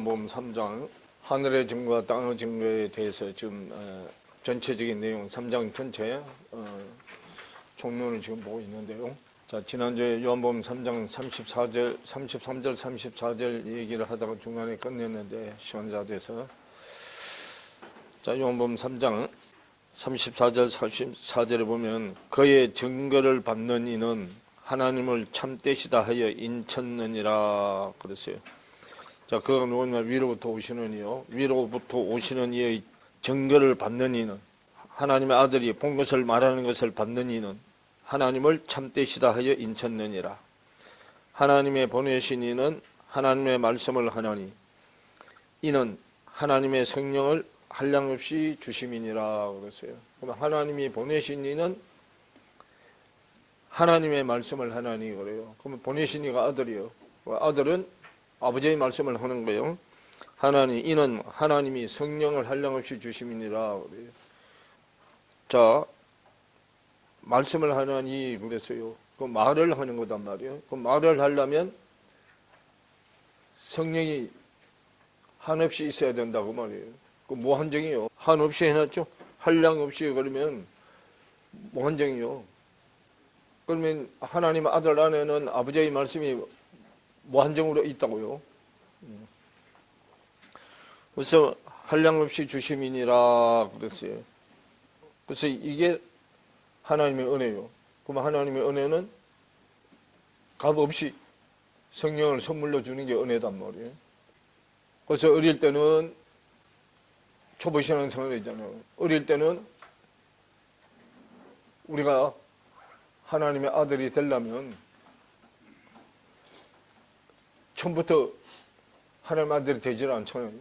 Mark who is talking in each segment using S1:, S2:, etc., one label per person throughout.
S1: 요한복음 3장 하늘의 증거와 땅의 증거에 대해서 지금 전체적인 내용 3장 전체 총론을 지금 보고 있는데요. 자, 지난주에 요한복음 3장 34절, 33절, 34절 얘기를 하다가 중간에 끝냈는데 시간이 다 돼서 자, 요한복음 3장 34절, 44절에 보면 그의 증거를 받는 이는 하나님을 참되시다 하여 인쳤느니라 그랬어요. 자, 그가 누구냐? 위로부터 오시는 이요. 위로부터 오시는 이의 증거를 받는 이는, 하나님의 아들이 본 것을 말하는 것을 받는 이는 하나님을 참되시다 하여 인쳤느니라. 하나님의 보내신 이는 하나님의 말씀을 하나니 이는 하나님의 성령을 한량없이 주심이니라 그랬어요. 그럼 하나님이 보내신 이는 하나님의 말씀을 하나니 그래요. 그러면 보내신 이가 아들이요. 아들은 아버지의 말씀을 하는 거예요. 하나님, 이는 하나님이 성령을 한량없이 주심이니라 그래요. 자, 말씀을 하나니 그랬어요. 그 말을 하는 거단 말이에요. 그 말을 하려면 성령이 한없이 있어야 된다고 말이에요. 그 무한정이요. 한없이 해놨죠. 한량없이 그러면 무한정이요. 그러면 하나님 아들 안에는 아버지의 말씀이 무한정으로 있다고요. 그래서 한량없이 주심이니라 그랬어요. 그래서 이게 하나님의 은혜요. 그럼 하나님의 은혜는 값 없이 성령을 선물로 주는 게 은혜단 말이에요. 그래서 어릴 때는 초보신앙생활이잖아요. 어릴 때는 우리가 하나님의 아들이 되려면 처음부터 하나님의 아들이 되질 않잖아요.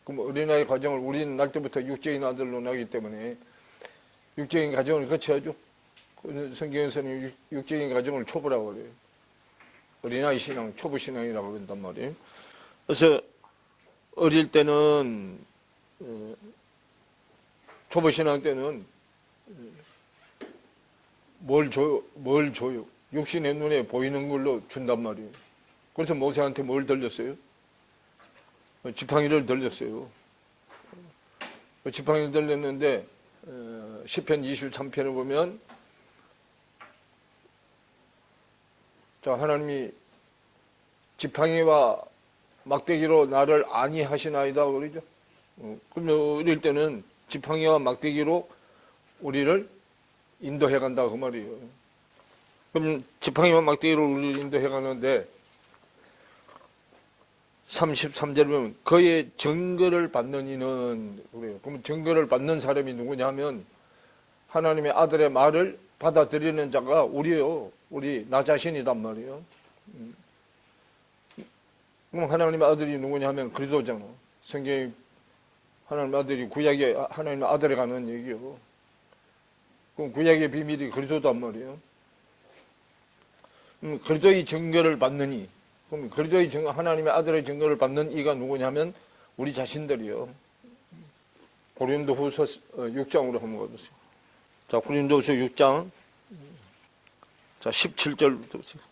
S1: 그럼 어린아이 가정을 우리는 날 때부터 육적인 아들로 나기 때문에 육적인 가정을 거쳐야죠. 성경에서는 육적인 가정을 초보라고 그래요. 어린아이 신앙, 초보 신앙이라고 그런단 말이에요. 그래서 어릴 때는 초보 신앙 때는 뭘 줘요? 육신의 눈에 보이는 걸로 준단 말이에요. 그래서 모세한테 뭘 들렸어요? 지팡이를 들렸어요. 지팡이를 들렸는데 시편 23편을 보면 자, 하나님이 지팡이와 막대기로 나를 안위하시나이다 그러죠. 그러면 어릴 때는 지팡이와 막대기로 우리를 인도해 간다 그 말이에요. 그럼 지팡이와 막대기로 우리를 인도해 가는데 33절에 보면 그의 증거를 받는 이는 그래요. 그럼 증거를 받는 사람이 누구냐면 하나님의 아들의 말을 받아들이는 자가 우리예요. 나 자신이단 말이에요. 그럼 하나님의 아들이 누구냐면 그리스도잖아. 성경에 하나님의 아들이 구약에 하나님의 아들에 가는 얘기예요. 그럼 구약의 비밀이 그리스도단 말이에요. 그리스도의 증거를 받느니, 그럼 그리스도의 증거, 하나님의 아들의 증거를 받는 이가 누구냐면 우리 자신들이요. 고린도후서 6장으로 한번 가보세요. 자, 고린도후서 6장, 자 17절부터 보세요.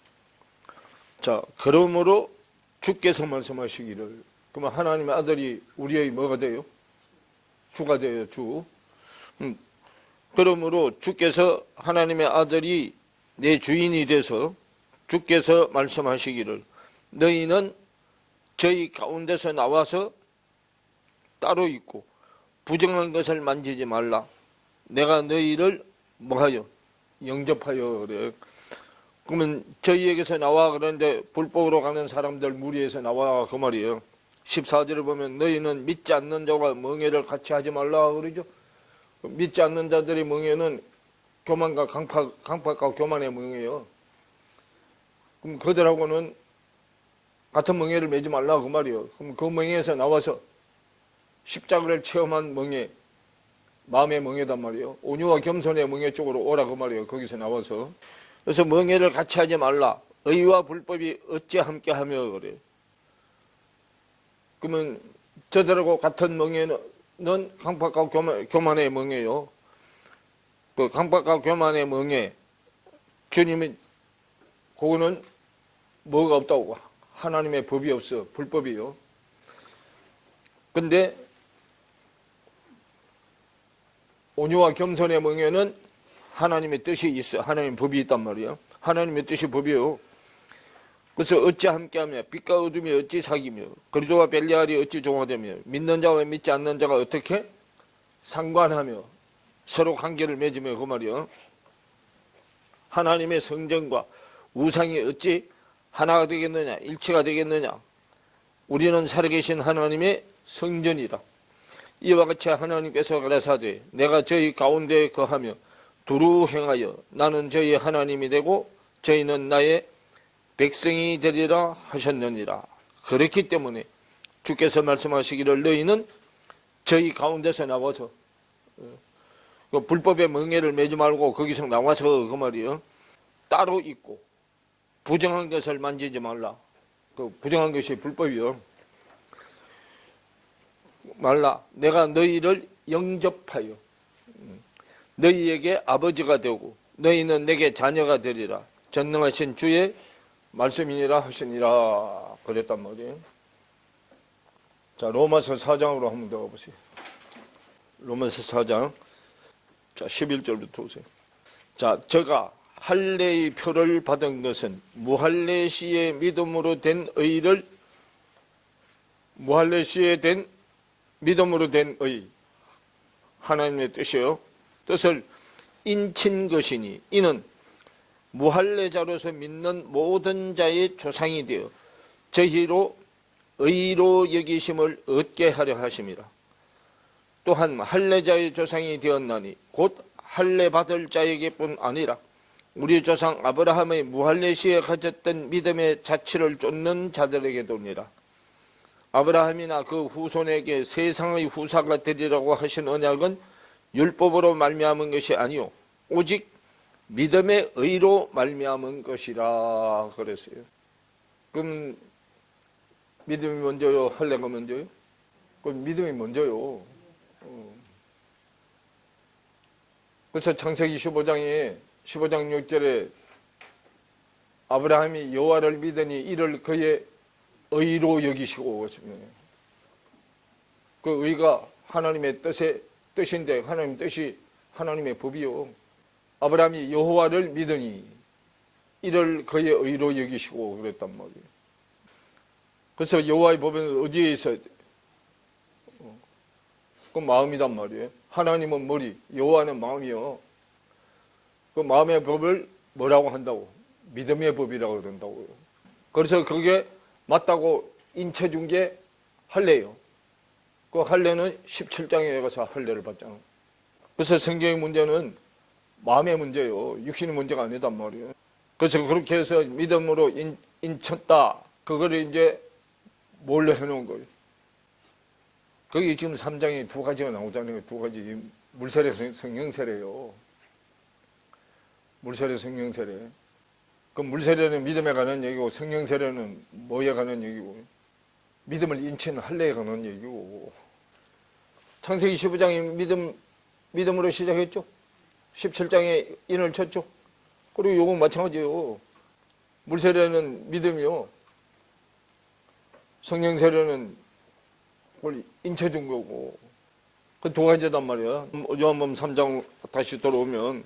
S1: 자, 그러므로 주께서 말씀하시기를, 그러면 하나님의 아들이 우리의 뭐가 돼요? 주가 돼요, 주. 그러므로 주께서 하나님의 아들이 내 주인이 돼서 주께서 말씀하시기를 너희는 저희 가운데서 나와서 따로 있고 부정한 것을 만지지 말라. 내가 너희를 뭐하여? 영접하여 그래. 그러면 저희에게서 나와 그러는데 불법으로 가는 사람들 무리에서 나와 그 말이에요. 14절을 보면 너희는 믿지 않는 자와 멍에를 같이 하지 말라 그러죠. 믿지 않는 자들의 멍에는 교만과 강팍과 교만의 멍에요. 그럼 그들하고는 같은 멍에를 매지 말라 그 말이에요. 그럼 그 멍에에서 나와서 십자가를 체험한 멍에, 마음의 멍에단 말이에요. 온유와 겸손의 멍에 쪽으로 오라 그 말이에요. 거기서 나와서. 그래서 멍에를 같이 하지 말라. 의와 불법이 어찌 함께하며 그래요. 그러면 저들하고 같은 멍에는 강팍과 교만의 멍에요. 그 강팍과 교만의 멍에 주님이 그거는 뭐가 없다고? 하나님의 법이 없어. 불법이요. 근데 온유와 겸손의 멍에는 하나님의 뜻이 있어. 하나님의 법이 있단 말이야. 하나님의 뜻이 법이에요. 그래서 어찌 함께하며 빛과 어둠이 어찌 사귀며 그리스도와 벨리알이 어찌 종화되며 믿는 자와 믿지 않는 자가 어떻게 상관하며 서로 관계를 맺으며 그 말이야. 하나님의 성전과 우상이 어찌 하나가 되겠느냐, 일치가 되겠느냐. 우리는 살아계신 하나님의 성전이라. 이와 같이 하나님께서 가라사대 내가 저희 가운데 거하며 두루 행하여 나는 저희 하나님이 되고 저희는 나의 백성이 되리라 하셨느니라. 그렇기 때문에 주께서 말씀하시기를 너희는 저희 가운데서 나와서 불법의 멍에를 매지 말고 거기서 나와서 그 말이요 따로 있고 부정한 것을 만지지 말라. 그 부정한 것이 불법이요. 말라. 내가 너희를 영접하여 너희에게 아버지가 되고 너희는 내게 자녀가 되리라. 전능하신 주의 말씀이니라 하시니라. 그랬단 말이에요. 자, 로마서 4장으로 한번 더 가보세요. 로마서 4장. 자, 11절부터 보세요. 자, 저가 할례의 표를 받은 것은 무할례 시의 믿음으로 된 의를 무할례 시에 된 믿음으로 된 의 하나님의 뜻이요. 뜻을 인친 것이니 이는 무할례자로서 믿는 모든 자의 조상이 되어 저희로 의로 여기심을 얻게 하려 하심이라. 또한 할례자의 조상이 되었나니 곧 할례 받을 자에게뿐 아니라 우리 조상 아브라함의 무할례 시에 가졌던 믿음의 자취를 쫓는 자들에게도니라. 아브라함이나 그 후손에게 세상의 후사가 되리라고 하신 언약은 율법으로 말미암은 것이 아니요 오직 믿음의 의로 말미암은 것이라 그랬어요. 그럼 믿음이 먼저요, 할례가 먼저요? 그럼 믿음이 먼저요. 그래서 창세기 15장 6절에 아브라함이 여호와를 믿으니 이를 그의 의로 여기시고 그렇습니다. 그 의가 하나님의 뜻인데 하나님의 뜻이 하나님의 법이요. 아브라함이 여호와를 믿으니 이를 그의 의로 여기시고 그랬단 말이에요. 그래서 여호와의 법은 어디에 있어야 돼? 그 마음이단 말이에요. 하나님은 머리, 여호와는 마음이요. 그 마음의 법을 뭐라고 한다고? 믿음의 법이라고 그런다고요. 그래서 그게 맞다고 인쳐준 게 할례요. 그 할례는 17장에 가서 할례를 받잖아. 그래서 성경의 문제는 마음의 문제요. 육신의 문제가 아니단 말이에요. 그래서 그렇게 해서 믿음으로 인쳤다. 그거를 이제 뭘로 해놓은 거예요. 거기 지금 3장에 두 가지가 나오잖아요. 두 가지. 물세례 성령세례요. 물세례 성령세례. 그 물세례는 믿음에 관한 얘기고 성령세례는 뭐에 관한 얘기고 믿음을 인친 할례에 관한 얘기고. 창세기 15장이 믿음으로 시작했죠. 17장에 인을 쳤죠. 그리고 요건 마찬가지예요. 물세례는 믿음이요. 성령세례는 그걸 인쳐준 거고. 그 두 가지단 말이야. 요한복음 3장 다시 돌아오면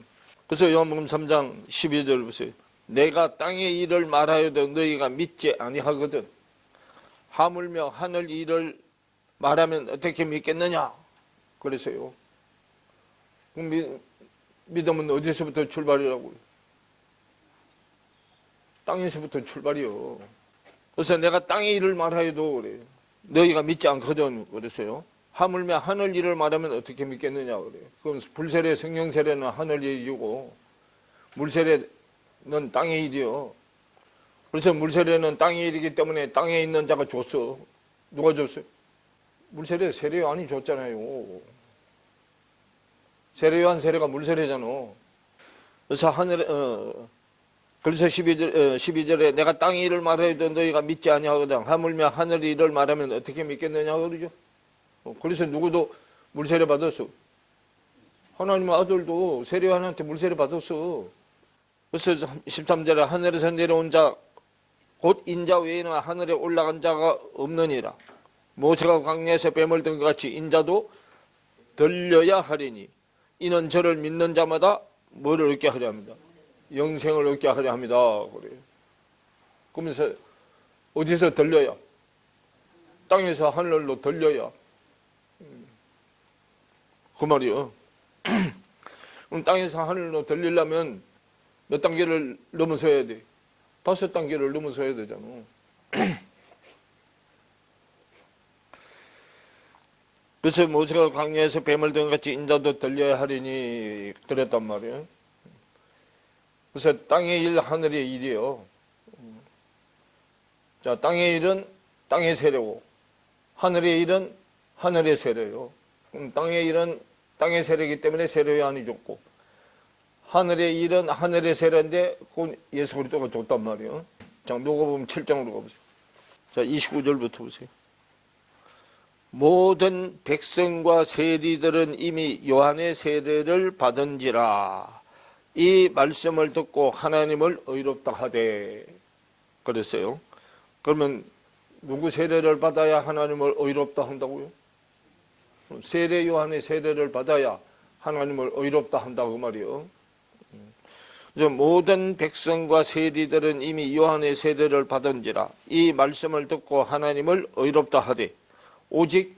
S1: 그래서 요한복음 3장 12절 보세요. 내가 땅의 일을 말하여도 너희가 믿지 아니하거든. 하물며 하늘 일을 말하면 어떻게 믿겠느냐. 그래서요. 믿음은 어디서부터 출발이라고요? 땅에서부터 출발이요. 그래서 내가 땅의 일을 말하여도 그래요. 너희가 믿지 않거든. 그랬어요. 하물며 하늘 일을 말하면 어떻게 믿겠느냐 그래요. 그럼 불세례, 성령세례는 하늘 일이고 물세례는 땅의 일이요. 그래서 물세례는 땅의 일이기 때문에 땅에 있는 자가 줬어. 누가 줬어요? 물세례 세례요한이 줬잖아요. 세례요한 세례가 물세례잖아. 그래서 그래서 12절에 내가 땅의 일을 말해도 너희가 믿지 아니하거든. 하물며 하늘 일을 말하면 어떻게 믿겠느냐 그러죠. 그래서 누구도 물세례 받았어. 하나님의 아들도 세례요한한테 물세례 받았어. 그래서 13절에 하늘에서 내려온 자 곧 인자 외에는 하늘에 올라간 자가 없느니라. 모세가 광야에서 뱀을 든 것 같이 인자도 들려야 하리니 이는 저를 믿는 자마다 뭐를 얻게 하려 합니다. 영생을 얻게 하려 합니다. 그래요. 그러면서 어디서 들려야? 땅에서 하늘로 들려야. 그 말이요. 그럼 땅에서 하늘로 들리려면 몇 단계를 넘어서야 돼? 5단계를 넘어서야 되잖아. 그래서 모세가 광야에서 뱀을 든 같이 인자도 들려야 하리니 그랬단 말이에요. 그래서 땅의 일, 하늘의 일이요. 자, 땅의 일은 땅의 세례고 하늘의 일은 하늘의 세례요. 땅의 일은 땅의 세례이기 때문에 세례 요한이 줬고 하늘의 일은 하늘의 세례인데 그건 예수 그리스도가 줬단 말이에요. 자, 누가복음 7장으로 가보세요. 자, 29절부터 보세요. 모든 백성과 세리들은 이미 요한의 세례를 받은지라 이 말씀을 듣고 하나님을 의롭다 하되 그랬어요. 그러면 누구 세례를 받아야 하나님을 의롭다 한다고요? 세례 요한의 세례를 받아야 하나님을 의롭다 한다고 말이요. 그래서 모든 백성과 세리들은 이미 요한의 세례를 받은지라 이 말씀을 듣고 하나님을 의롭다 하되 오직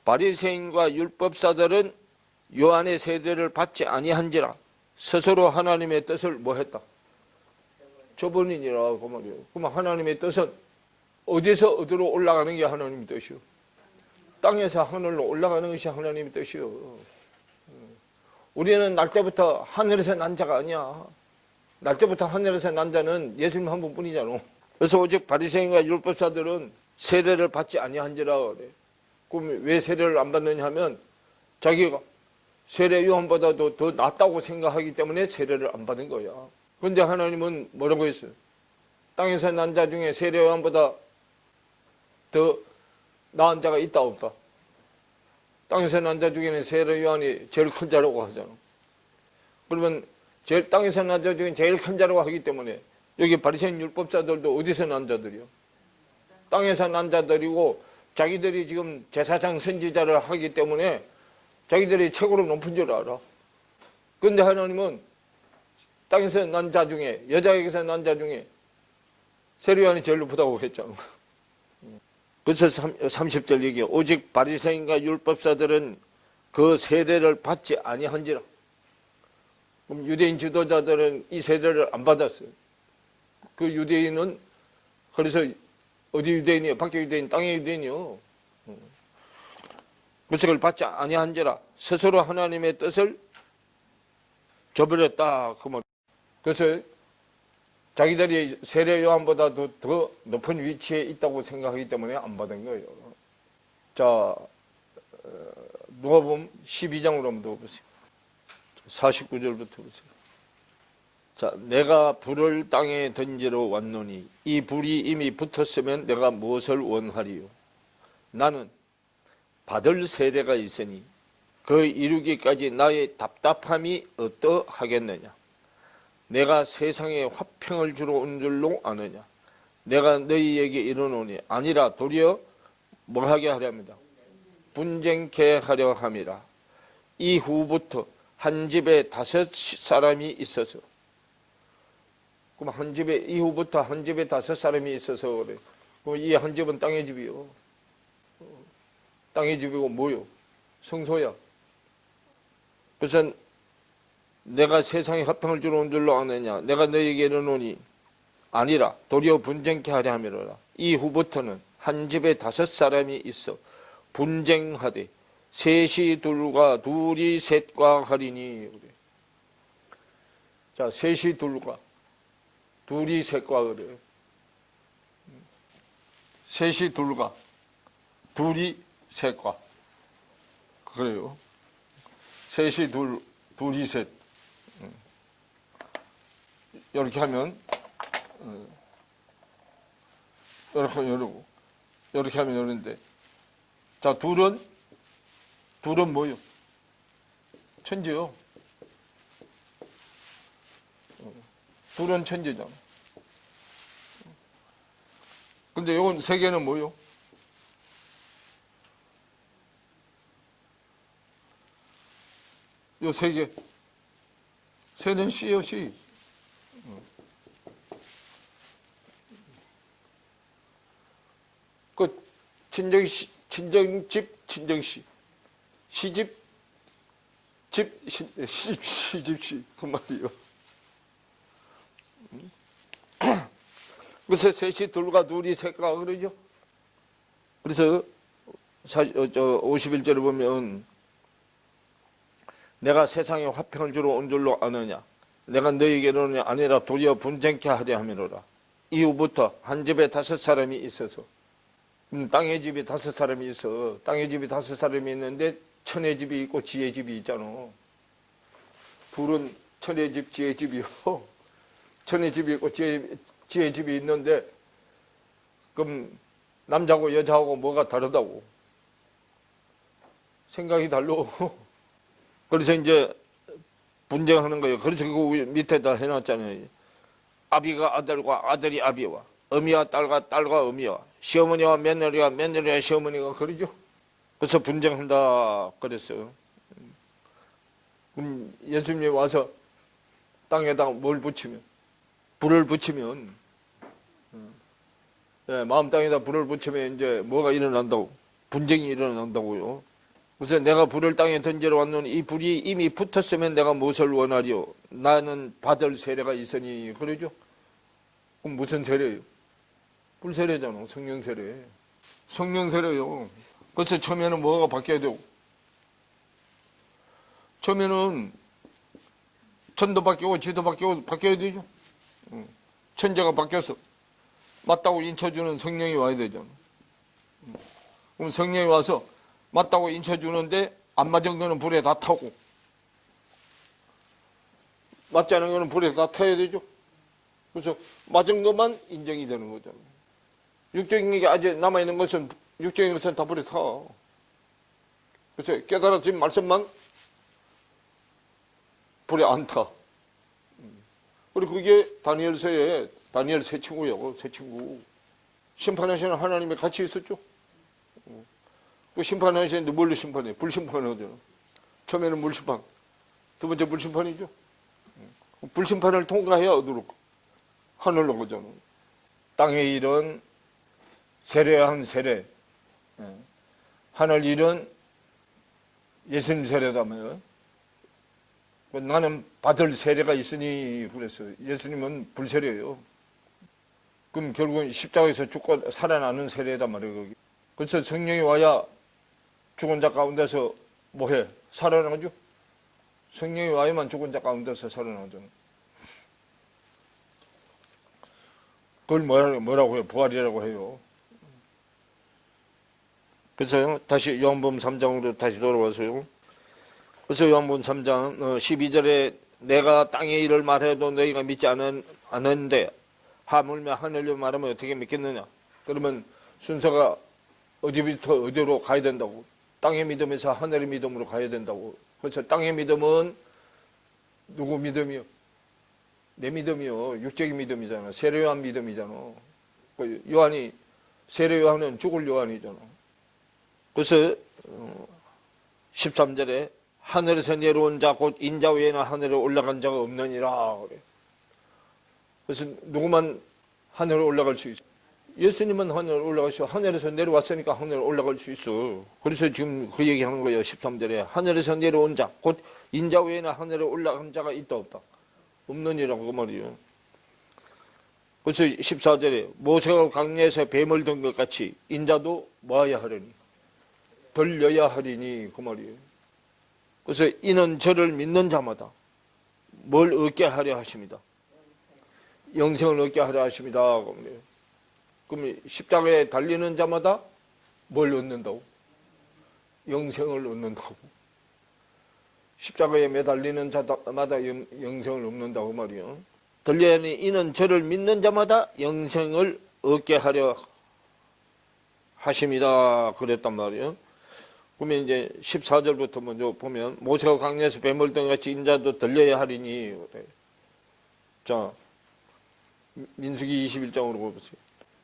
S1: 바리새인과 율법사들은 요한의 세례를 받지 아니한지라 스스로 하나님의 뜻을 뭐 했다? 저버리니라 그 말이에요. 그럼 하나님의 뜻은 어디서 어디로 올라가는 게 하나님의 뜻이요? 땅에서 하늘로 올라가는 것이 하나님의 뜻이요. 우리는 날 때부터 하늘에서 난 자가 아니야. 날 때부터 하늘에서 난 자는 예수님 한 분뿐이잖아. 그래서 오직 바리새인과 율법사들은 세례를 받지 아니한지라 그래. 그럼 왜 세례를 안 받느냐 하면 자기가 세례 요한보다도 더 낫다고 생각하기 때문에 세례를 안 받은 거야. 그런데 하나님은 뭐라고 했어요? 땅에서 난 자 중에 세례 요한보다 더 나은 자가 있다 없다? 땅에서 난 자 중에는 세례 요한이 제일 큰 자라고 하잖아. 그러면 제일 땅에서 난 자 중에 제일 큰 자라고 하기 때문에 여기 바리새인 율법사들도 어디서 난 자들이요? 땅에서 난 자들이고 자기들이 지금 제사장 선지자를 하기 때문에 자기들이 최고로 높은 줄 알아. 그런데 하나님은 땅에서 난 자 중에 여자에게서 난 자 중에 세례 요한이 제일 높다고 했잖아. 그래서 30절 얘기해요. 오직 바리새인과 율법사들은 그 세례를 받지 아니한지라. 그럼 유대인 지도자들은 이 세례를 안 받았어요. 그 유대인은 그래서 어디 유대인이요? 밖에 유대인, 땅의 유대인이요. 그래서 그걸 받지 아니한지라 스스로 하나님의 뜻을 저버렸다. 그 말. 그래서 자기들이 세례 요한보다도 더 높은 위치에 있다고 생각하기 때문에 안 받은 거예요. 자, 누가복음 12장으로 한번 더 보세요. 49절부터 보세요. 자, 내가 불을 땅에 던지러 왔노니 이 불이 이미 붙었으면 내가 무엇을 원하리요? 나는 받을 세례가 있으니 그 이루기까지 나의 답답함이 어떠하겠느냐? 내가 세상에 화평을 주러 온 줄로 아느냐? 내가 너희에게 이르노니 아니라 도리어 뭐하게 하려 합니다. 분쟁케 하려 함이라. 이후부터 한 집에 5 사람이 있어서 그럼 한 집에 이후부터 한 집에 5 사람이 있어서 그래. 그럼 이 한 집은 땅의 집이요. 땅의 집이고 뭐요? 성소야. 그래서 내가 세상에 화평을 주러 온 줄로 아느냐? 내가 너희에게 이르노니 아니라 도리어 분쟁케 하려 함이로라. 이후부터는 한 집에 5 사람이 있어 분쟁하되 셋이 둘과 둘이 셋과 하리니. 자, 셋이 둘과 둘이 셋과 그래요. 셋이 둘과 둘이 셋과 그래요. 셋이 둘이 셋. 이렇게 하면 이렇게 이러고 이렇게 하면 이런데 자 둘은 뭐요? 천재요. 둘은 천재잖아. 근데 이건 3개는 뭐요? 요 세 개. 세는 씨요, 씨. 그 친정씨, 친정집, 친정씨. 시집, 집, 시집씨. 그 말이요. 그래서 셋이 둘과 둘이 셋과 그러죠. 그래서 51절을 보면 내가 세상에 화평을 주러 온 줄로 아느냐. 내가 너희에게는 아니라 도리어 분쟁케 하려 함이로라. 이후부터 한 집에 5사람이 있어서 땅의 집이 5사람이 있어. 땅의 집이 5사람이 있는데 천의 집이 있고 지의 집이 있잖아. 둘은 천의 집, 지의 집이요. 천의 집이 있고 지의 집이 있는데 그럼 남자하고 여자하고 뭐가 다르다고? 생각이 달라. 그래서 이제 분쟁하는 거예요. 그래서 그 밑에다 해놨잖아요. 아비가 아들과 아들이 아비와 어미와 딸과 딸과 어미와 시어머니와 며느리와 며느리와 시어머니가 그러죠. 그래서 분쟁한다 그랬어요. 그럼 예수님이 와서 땅에다 뭘 붙이면 불을 붙이면 마음 땅에다 불을 붙이면 이제 뭐가 일어난다고? 분쟁이 일어난다고요. 그래서 내가 불을 땅에 던지러 왔노니 이 불이 이미 붙었으면 내가 무엇을 원하리요? 나는 받을 세례가 있으니 그러죠. 그럼 무슨 세례예요? 불 세례잖아. 성령 세례. 성령 세례요. 그래서 처음에는 뭐가 바뀌어야 되고? 처음에는 천도 바뀌고 지도 바뀌고 바뀌어야 되죠. 천재가 바뀌어서 맞다고 인쳐주는 성령이 와야 되잖아. 그럼 성령이 와서 맞다고 인쳐주는데 안 맞은 거는 불에 다 타고 맞지 않은 거는 불에 다 타야 되죠. 그래서 맞은 것만 인정이 되는 거잖아요. 육적인 게 아직 남아있는 것은 육적인 것은 다 불에 타. 그래서 깨달아진 말씀만 불에 안 타. 그리고 그게 다니엘서에 다니엘 세 친구예요. 세 친구. 심판하시는 하나님이 같이 있었죠. 그 심판하시는데 뭘로 심판해요? 불심판하잖아. 처음에는 물심판, 두 번째 불심판이죠. 불심판을 통과해야 어디로 하늘로 가잖아. 땅의 일은 세례한 세례, 하늘 일은 예수님 세례다며요. 나는 받을 세례가 있으니 그랬어요. 예수님은 불세례예요. 그럼 결국은 십자가에서 죽고 살아나는 세례단 말이에요. 거기. 그래서 성령이 와야 죽은 자 가운데서 뭐해? 살아나죠. 성령이 와야만 죽은 자 가운데서 살아나죠. 그걸 뭐라고 해요? 부활이라고 해요. 그래서 다시 요한복음 3장으로 다시 돌아와서요. 그래서 요한복음 3장 12절에 내가 땅의 일을 말해도 너희가 믿지 않았는데 하물며 하늘로 말하면 어떻게 믿겠느냐. 그러면 순서가 어디부터 어디로 가야 된다고. 땅의 믿음에서 하늘의 믿음으로 가야 된다고. 그래서 땅의 믿음은 누구 믿음이요? 내 믿음이요. 육적인 믿음이잖아. 세례 요한 믿음이잖아. 요한이 세례 요한은 죽을 요한이잖아. 그래서 13절에 하늘에서 내려온 자 곧 인자 외에는 하늘에 올라간 자가 없느니라 그래. 그래서 누구만 하늘에 올라갈 수 있어? 예수님은 하늘에 올라가시고 하늘에서 내려왔으니까 하늘에 올라갈 수 있어. 그래서 지금 그 얘기하는 거예요. 13절에 하늘에서 내려온 자 곧 인자 외에는 하늘에 올라간 자가 있다 없다? 없느니라고 그 말이에요. 그래서 14절에 모세가 광야에서 뱀을 든 것 같이 인자도 뭐해야 하려니? 들려야 하리니 그 말이에요. 그래서 이는 저를 믿는 자마다 뭘 얻게 하려 하십니다. 영생을 얻게 하려 하십니다. 그럼 십자가에 달리는 자마다 뭘 얻는다고? 영생을 얻는다고. 십자가에 매달리는 자마다 영생을 얻는다고 말이에요. 들려야 하니 이는 저를 믿는 자마다 영생을 얻게 하려 하십니다. 그랬단 말이에요. 그러면 이제 14절부터 먼저 보면 모세가 광야에서 뱀을 든 같이 인자도 들려야 하리니. 자, 민수기 21장으로 보세요.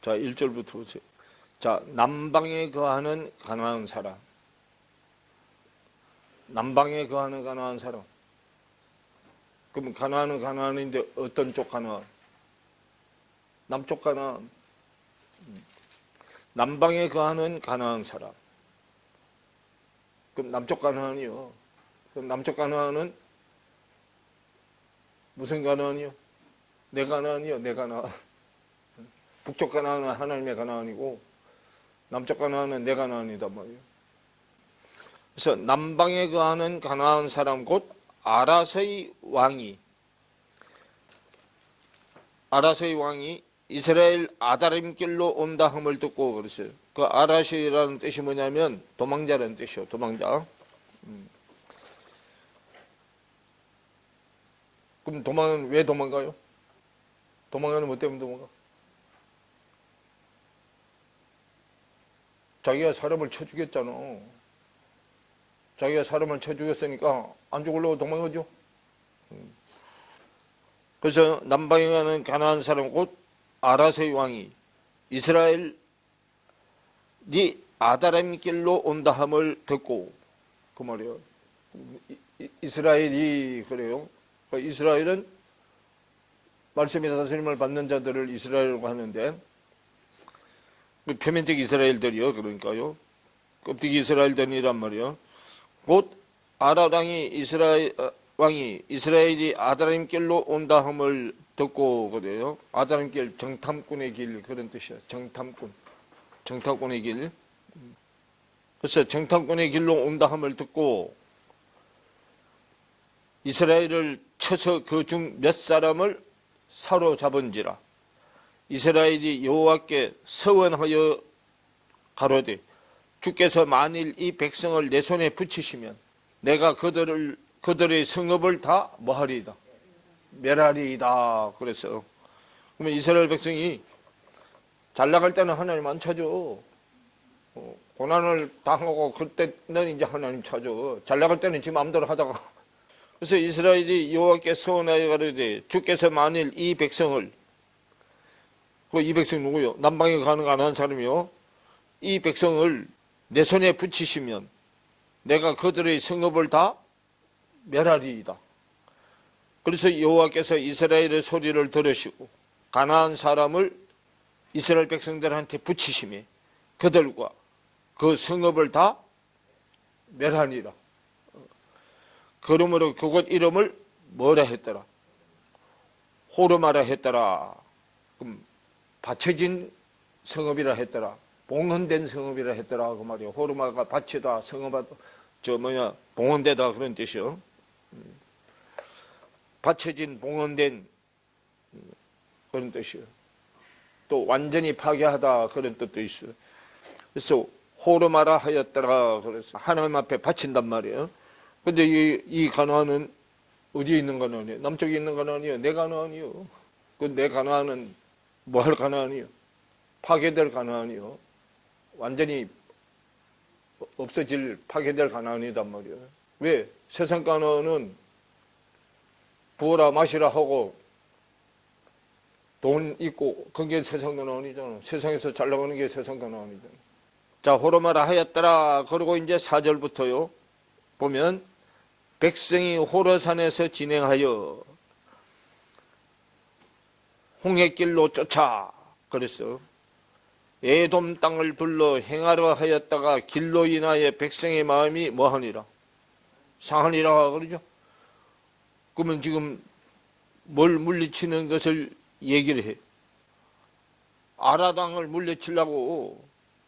S1: 자, 1절부터 보세요. 자, 남방에 거하는 가나안 사람. 남방에 거하는 가나안 사람. 그럼 가나안은 가나안인데 어떤 쪽 가나안? 남쪽 가나안. 남방에 거하는 가나안 사람. 그럼 남쪽 가나안이요. 그럼 남쪽 가나안은 무슨 가나안이요? 내 가나안이요. 내 가나안. 북쪽 가나안은 하나님의 가나안이고 남쪽 가나안은 내 가나안이단 말이에요. 그래서 남방에 거하는 가나안 사람 곧 아라스의 왕이 이스라엘 아다림길로 온다 함을 듣고 그랬어요. 그 아라시라는 뜻이 뭐냐면 도망자라는 뜻이요. 도망자. 그럼 도망은 왜 도망가요? 도망가는 뭐 때문에 도망가? 자기가 사람을 쳐 죽였잖아. 자기가 사람을 쳐 죽였으니까 안 죽으려고 도망가죠. 그래서 남방에 가는 가나안 사람 곧 아라스의 왕이 이스라엘이 아다람 길로 온다 함을 듣고 그 말이에요. 이스라엘이 그래요. 이스라엘은 말씀의 다스림을 받는 자들을 이스라엘이라고 하는데 표면적 이스라엘들이요. 그러니까요. 껍데기 이스라엘들이란 말이에요. 곧 아라랑이 왕이 이스라엘이 아다람 길로 온다 함을 듣고 그래요. 아다람 길, 정탐꾼의 길 그런 뜻이야. 정탐꾼의 길. 그래서 정탐꾼의 길로 온다 함을 듣고 이스라엘을 쳐서 그 중 몇 사람을 사로잡은지라. 이스라엘이 여호와께 서원하여 가로되 주께서 만일 이 백성을 내 손에 붙이시면 내가 그들의 성읍을 다 뭐하리이다. 멸하리이다. 그래서 그러면 이스라엘 백성이 잘 나갈 때는 하나님 안 찾아. 고난을 당하고 그때는 이제 하나님 찾아. 잘 나갈 때는 지 마음대로 하다가 그래서 이스라엘이 여호와께 서원하여 가로되 주께서 만일 이 백성을 이 백성 누구요? 남방에 가는 가나안 사람이요. 이 백성을 내 손에 붙이시면 내가 그들의 성읍을 다 멸하리이다. 그래서 여호와께서 이스라엘의 소리를 들으시고 가나안 사람을 이스라엘 백성들한테 붙이심에 그들과 그 성읍을 다 멸하니라. 그러므로 그곳 이름을 뭐라 했더라? 호르마라 했더라. 그럼 받쳐진 성읍이라 했더라. 봉헌된 성읍이라 했더라. 그 말이에요. 호르마가 받치다, 성읍아, 봉헌되다 그런 뜻이요. 받쳐진, 봉헌된 그런 뜻이요. 또 완전히 파괴하다 그런 뜻도 있어요. 그래서 호르마라 하였더라. 그래서 하나님 앞에 바친단 말이에요. 근데 이 가나안은 어디에 있는 가나안이에요? 남쪽에 있는 가나안이에요? 내 가나안이요. 그 내 가나안은 뭐 할 가나안이요? 파괴될 가나안이요. 완전히 없어질 파괴될 가나안이단 말이에요. 왜? 세상 가나안은 부어라 마시라 하고 돈 있고 그게 세상 가나안이잖아. 세상에서 잘 나가는 게 세상 가나안이잖아. 자, 호르마라 하였더라. 그리고 이제 4절부터요. 보면 백성이 호르산에서 진행하여 홍해길로 쫓아 그랬어. 에돔 땅을 둘러 행하려 하였다가 길로 인하여 백성의 마음이 뭐하니라? 상하니라 그러죠. 그러면 지금 뭘 물리치는 것을 얘기를 해. 아라당을 물리치려고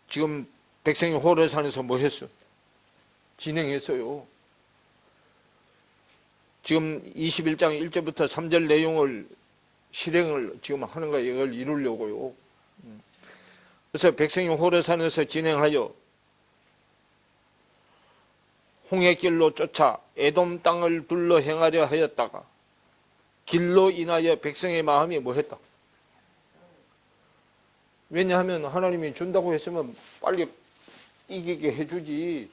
S1: 지금 백성이 호르산에서 뭐 했어? 진행했어요. 지금 21장 1절부터 3절 내용을 실행을 지금 하는 거예요. 이걸 이루려고요. 그래서 백성이 호르산에서 진행하여 홍해길로 쫓아 에돔 땅을 둘러 행하려 하였다가 길로 인하여 백성의 마음이 뭐했다? 왜냐하면 하나님이 준다고 했으면 빨리 이기게 해주지.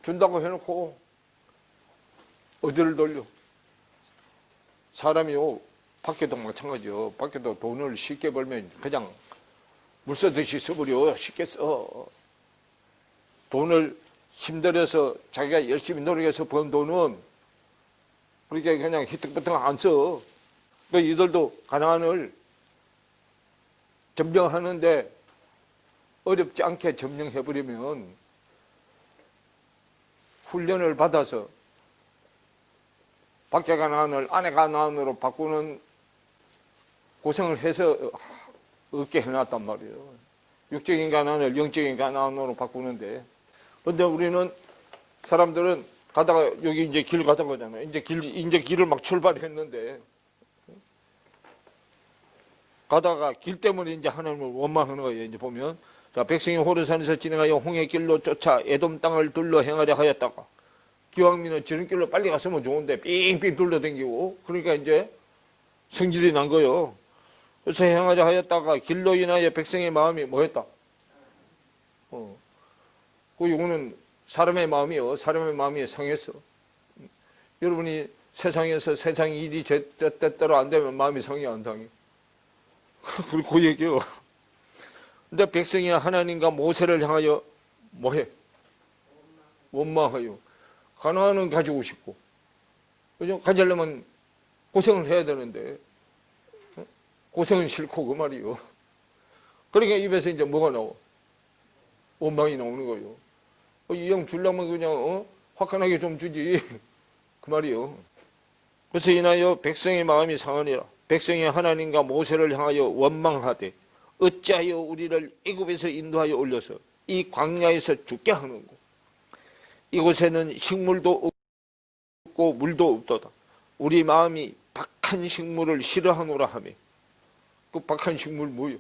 S1: 준다고 해놓고 어디를 돌려? 사람이요, 밖에도 마찬가지요. 밖에도 돈을 쉽게 벌면 그냥 물 써듯이 써버려. 쉽게 써. 돈을 힘들어서 자기가 열심히 노력해서 번 돈은 그렇게 그냥 희뜩부뜩 안 써. 그러니까 이들도 가나안을 점령하는데 어렵지 않게 점령해버리면 훈련을 받아서 밖에 가나안을 안에 가나안으로 바꾸는 고생을 해서 얻게 해놨단 말이에요. 육적인 가나안을 영적인 가나안으로 바꾸는데, 그런데 우리는 사람들은 가다가 여기 이제 길 가던 거잖아요. 이제 길을 막 출발했는데 가다가 길 때문에 이제 하나님을 원망하는 거예요. 이제 보면 자, 백성이 호르산에서 진행하여 홍해길로 쫓아 에돔 땅을 둘러 행하려 하였다가, 기왕이면 지름길로 빨리 갔으면 좋은데 삥삥 둘러댕기고, 그러니까 이제 성질이 난 거예요. 그래서 행하려 하였다가 길로 인하여 백성의 마음이 뭐였다? 이거는 사람의 마음이요. 사람의 마음이 상했어. 여러분이 세상에서 세상 일이 제때때로 안 되면 마음이 상해 안 상해? 그리고 그 얘기요. 근데 백성이 하나님과 모세를 향하여 뭐해? 원망하여. 가나안은 가지고 싶고, 그죠? 가지려면 고생을 해야 되는데 고생은 싫고 그 말이요. 그러니까 입에서 이제 뭐가 나와? 원망이 나오는 거예요. 이 형 주려면 그냥 화끈하게 좀 주지 그 말이요. 그래서 인하여 백성의 마음이 상하니라. 백성이 하나님과 모세를 향하여 원망하되 어찌하여 우리를 애굽에서 인도하여 올려서 이 광야에서 죽게 하는고. 이곳에는 식물도 없고 물도 없도다. 우리 마음이 박한 식물을 싫어하노라 하며. 그 박한 식물 뭐예요?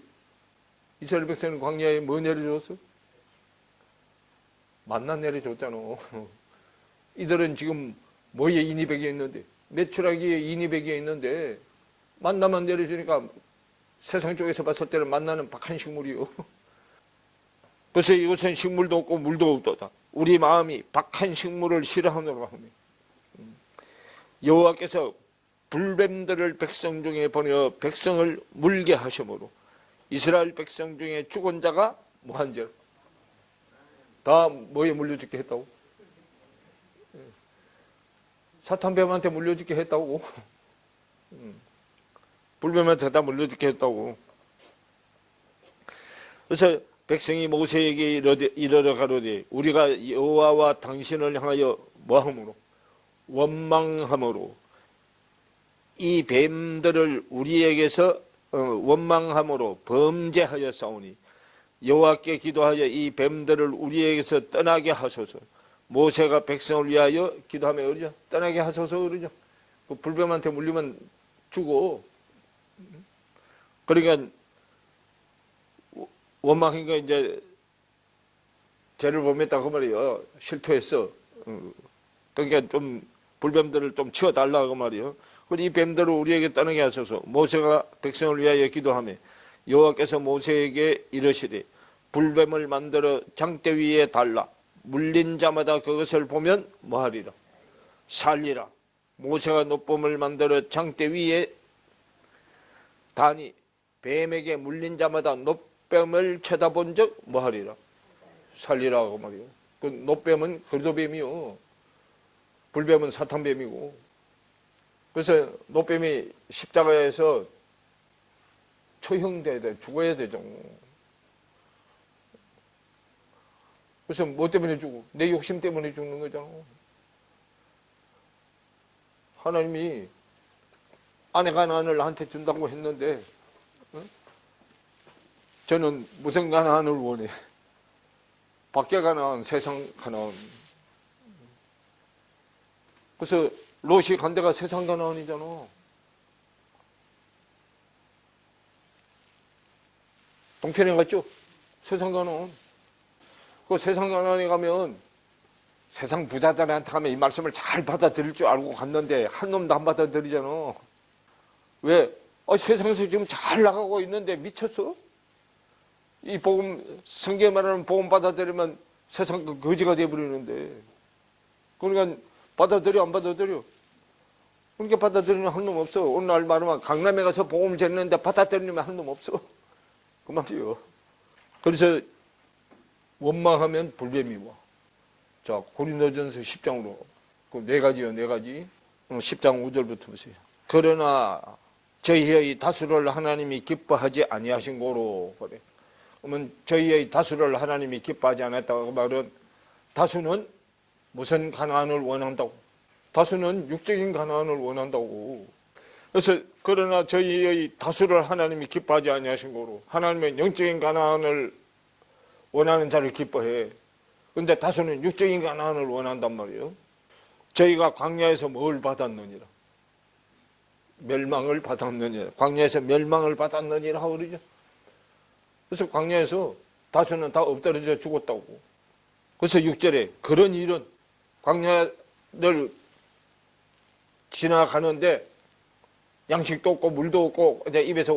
S1: 이스라엘 백성은 광야에 뭐 내려줬어? 만나 내려줬잖아. 이들은 지금 뭐에 인이백에 있는데, 메추라기에 인이백에 있는데 만나만 내려주니까 세상 쪽에서 봤을 때는 만나는 박한 식물이요. 그래서 이곳은 식물도 없고 물도 없도다. 우리 마음이 박한 식물을 싫어하노라 하며. 여호와께서 불뱀들을 백성 중에 보내어 백성을 물게 하심으로 이스라엘 백성 중에 죽은 자가 뭐한 절? 다 뭐에 물려 죽게 했다고? 사탄뱀한테 물려 죽게 했다고? 불뱀한테 다 물려 죽게 했다고. 그래서 백성이 모세에게 이르러 가로되 우리가 여호와와 당신을 향하여 뭐함으로? 원망함으로 이 뱀들을 우리에게서 원망함으로 범죄하여 싸우니 여호와께 기도하여 이 뱀들을 우리에게서 떠나게 하소서. 모세가 백성을 위하여 기도하며 그러죠. 떠나게 하소서 그러죠. 그 불뱀한테 물리면 죽어. 그러니까 원망하니까 이제 죄를 범했다 그 말이에요. 실토했어. 그러니까 좀 불뱀들을 좀 치워달라 그 말이에요. 그리고 이 뱀들을 우리에게 떠나게 하소서. 모세가 백성을 위하여 기도하며 여호와께서 모세에게 이르시되 불뱀을 만들어 장대 위에 달라 물린 자마다 그것을 보면 뭐하리라? 살리라. 모세가 노뱀을 만들어 장대 위에 다니 뱀에게 물린 자마다 노뱀을 쳐다본 적 뭐하리라? 살리라고 말이요. 그 노뱀은 거도뱀이요. 불뱀은 사탄뱀이고. 그래서 노뱀이 십자가에서 처형돼야 돼. 죽어야 되죠. 그래서 뭐 때문에 죽어? 내 욕심 때문에 죽는 거잖아. 하나님이 아내 가나안을 나한테 준다고 했는데 저는 무슨 가나안을 원해? 밖에 가나안, 세상 가나안. 그래서 롯이 간 데가 세상 가나안이잖아. 동편에 갔죠? 세상 가나안. 그 세상 가나안에 가면 세상 부자들한테 가면 이 말씀을 잘 받아들일 줄 알고 갔는데 한 놈도 안 받아들이잖아. 왜? 세상에서 지금 잘 나가고 있는데 미쳤어? 이 복음, 성경에 말하는 복음 받아들이면 세상 거지가 돼버리는데. 그러니까 받아들여 안 받아들여? 그러니까 받아들이는 한 놈 없어. 오늘 말하면 강남에 가서 복음 전했는데 받아들이면 한 놈 없어. 그 말이요. 그래서 원망하면 불뱀이 와. 자, 고린도전서 10장으로. 그 네 가지요, 네 가지. 10장 5절부터 보세요. 그러나 저희의 다수를 하나님이 기뻐하지 아니하신 거로. 그래. 그러면 저희의 다수를 하나님이 기뻐하지 않았다고 말은 다수는 무슨 가나안을 원한다고. 다수는 육적인 가나안을 원한다고. 그래서 그러나 저희의 다수를 하나님이 기뻐하지 아니하신 거로. 하나님은 영적인 가나안을 원하는 자를 기뻐해. 근데 다수는 육적인 가나안을 원한단 말이에요. 저희가 광야에서 뭘 받았느니라? 멸망을 받았느니라. 광야에서 멸망을 받았느니라 하고 그러죠. 그래서 광야에서 다수는 다 엎드러져 죽었다고. 그래서 6절에 그런 일은 광야를 지나가는데 양식도 없고 물도 없고 이제 입에서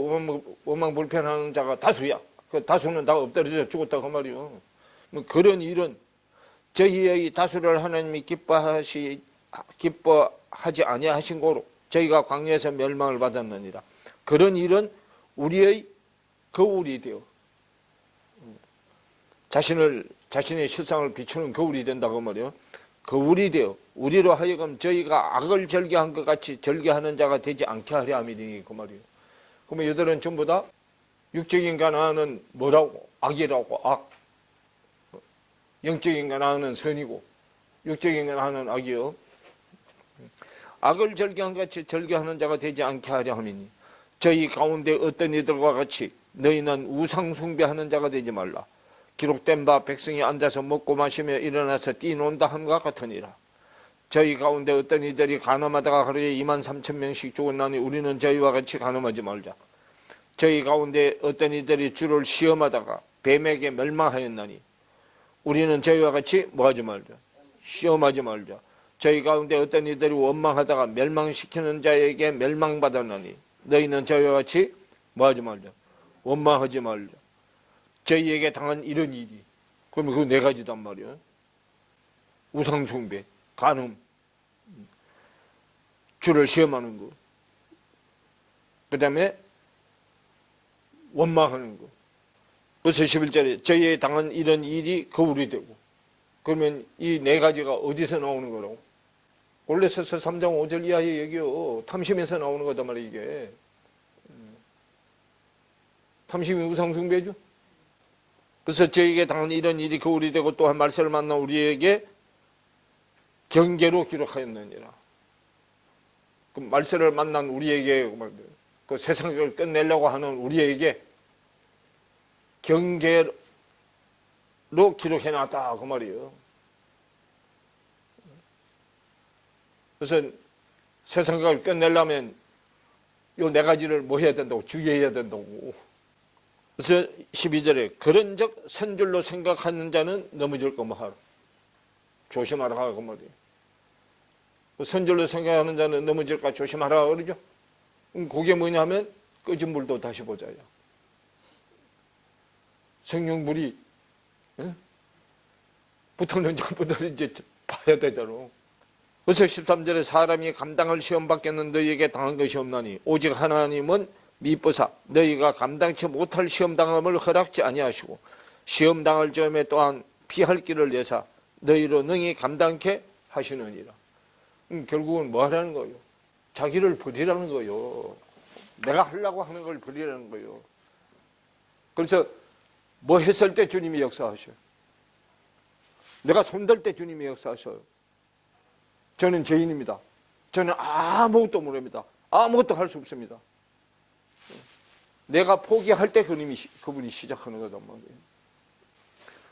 S1: 원망불편하는 자가 다수야. 그 다수는 다 엎드러져 죽었다고 말이요. 그런 일은 저희의 다수를 하나님이 기뻐하지 아니하신 거로 저희가 광야에서 멸망을 받았느니라. 그런 일은 우리의 거울이 되어 자신의 실상을 비추는 거울이 된다고 말이요. 거울이 되어 우리로 하여금 저희가 악을 절개한 것 같이 절개하는 자가 되지 않게 하려 함이니 그 말이에요. 그러면 이들은 전부 다 육적인 가나안은 뭐라고? 악이라고. 악. 영적인 가나안은 선이고 육적인 가나안은 악이요. 악을 절개한 것 같이 절개하는 자가 되지 않게 하려 함이니 저희 가운데 어떤 이들과 같이 너희는 우상 숭배하는 자가 되지 말라. 기록된 바 백성이 앉아서 먹고 마시며 일어나서 뛰논다 함과 같으니라. 저희 가운데 어떤 이들이 간음하다가 하루에 23,000명씩 죽었나니 우리는 저희와 같이 간음하지 말자. 저희 가운데 어떤 이들이 주를 시험하다가 뱀에게 멸망하였나니 우리는 저희와 같이 뭐하지 말자. 시험하지 말자. 저희 가운데 어떤 이들이 원망하다가 멸망시키는 자에게 멸망받았나니 너희는 저희와 같이 뭐하지 말자. 원망하지 말자. 저희에게 당한 이런 일이. 그러면 그 네 가지단 말이에요. 우상숭배, 간음, 주를 시험하는 거. 그 다음에 원망하는 거. 그래서 11절에 저희에 당한 이런 일이 거울이 되고. 그러면 이 네 가지가 어디서 나오는 거라고? 골로새서 3장 5절 이하의 얘기요. 탐심에서 나오는 거단 말이에요, 이게. 탐심이 우상숭배죠. 그래서 저에게 당한 이런 일이 거울이 되고 또한 말세를 만나 우리에게 경계로 기록하였느니라. 그 말세를 만난 우리에게 그 세상을 끝내려고 하는 우리에게 경계로 기록해놨다 그 말이에요. 그래서 세상을 끝내려면 요 네 가지를 뭐 해야 된다고? 주의해야 된다고. 그래서 12절에 그런즉 선줄로 생각하는 자는 넘어질 거 뭐하라. 조심하라 그 말이에요. 선줄로 생각하는 자는 넘어질까 조심하라 그러죠. 그게 뭐냐면 꺼진 물도 다시 보자야. 생명불이 붙었는지 안 붙었는지 봐야 되잖아. 그래서 13절에 사람이 감당할 시험 받겠는 너희에게 당한 것이 없나니 오직 하나님은 미쁘사 너희가 감당치 못할 시험당함을 허락지 아니하시고 시험당할 점에 또한 피할 길을 내사 너희로 능히 감당케 하시느니라. 결국은 뭐 하라는 거예요? 자기를 버리라는 거예요. 내가 하려고 하는 걸 버리라는 거예요. 그래서 뭐 했을 때 주님이 역사하셔요. 내가 손들 때 주님이 역사하셔요. 저는 죄인입니다. 저는 아무것도 모릅니다. 아무것도 할 수 없습니다. 내가 포기할 때 그분이 시작하는 거단 말이에요.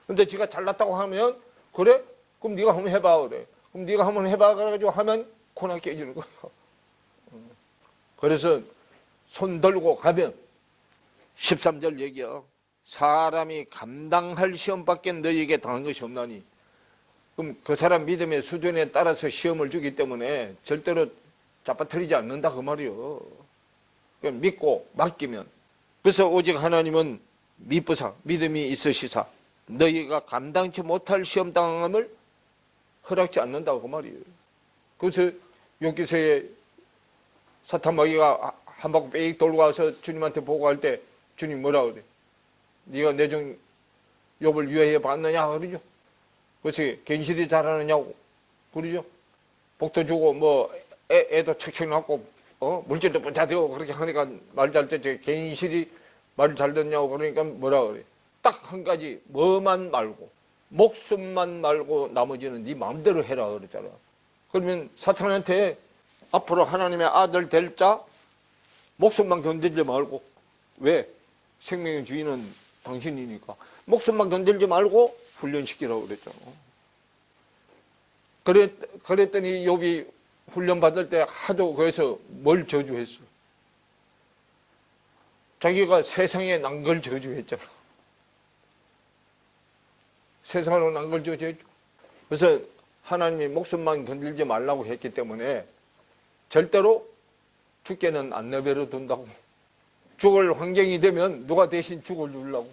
S1: 근데 지가 잘났다고 하면 그래? 그럼 네가 한번 해봐 그래. 그럼 네가 한번 해봐 그래가지고 하면 코나 깨지는 거예요. 그래서 손 들고 가면 13절 얘기야. 사람이 감당할 시험밖에 너희에게 당한 것이 없나니 그럼 그 사람 믿음의 수준에 따라서 시험을 주기 때문에 절대로 잡아뜨리지 않는다 그 말이요. 믿고 맡기면. 그래서 오직 하나님은 미쁘사 믿음이 있으시사 너희가 감당치 못할 시험당함을 허락지 않는다고 그 말이에요. 그래서 욥기서에 사탄마귀가 한 바퀴 빽 돌고 와서 주님한테 보고할 때 주님 뭐라 그래? 네가 내 종 욥을 유해해 봤느냐 그러죠. 그것이 견실이 잘하느냐고 그러죠. 복도 주고 뭐 애도 척척 낳고 물질도 부자되고 그렇게 하니까 말 잘 때 견실이 말 잘 듣냐고 그러니까 뭐라 그래. 딱 한 가지 뭐만 말고 목숨만 말고 나머지는 네 마음대로 해라 그랬잖아. 그러면 사탄한테 앞으로 하나님의 아들 될 자 목숨만 건들지 말고 왜? 생명의 주인은 당신이니까 목숨만 건들지 말고 훈련시키라고 그랬잖아. 그랬더니 욥이 훈련 받을 때 하도 거기서 뭘 저주했어? 자기가 세상에 난 걸 저주했잖아. 세상으로 난 걸 저주했죠. 그래서 하나님이 목숨만 건들지 말라고 했기 때문에 절대로 죽게는 안 내버려 둔다고. 죽을 환경이 되면 누가 대신 죽어주려고.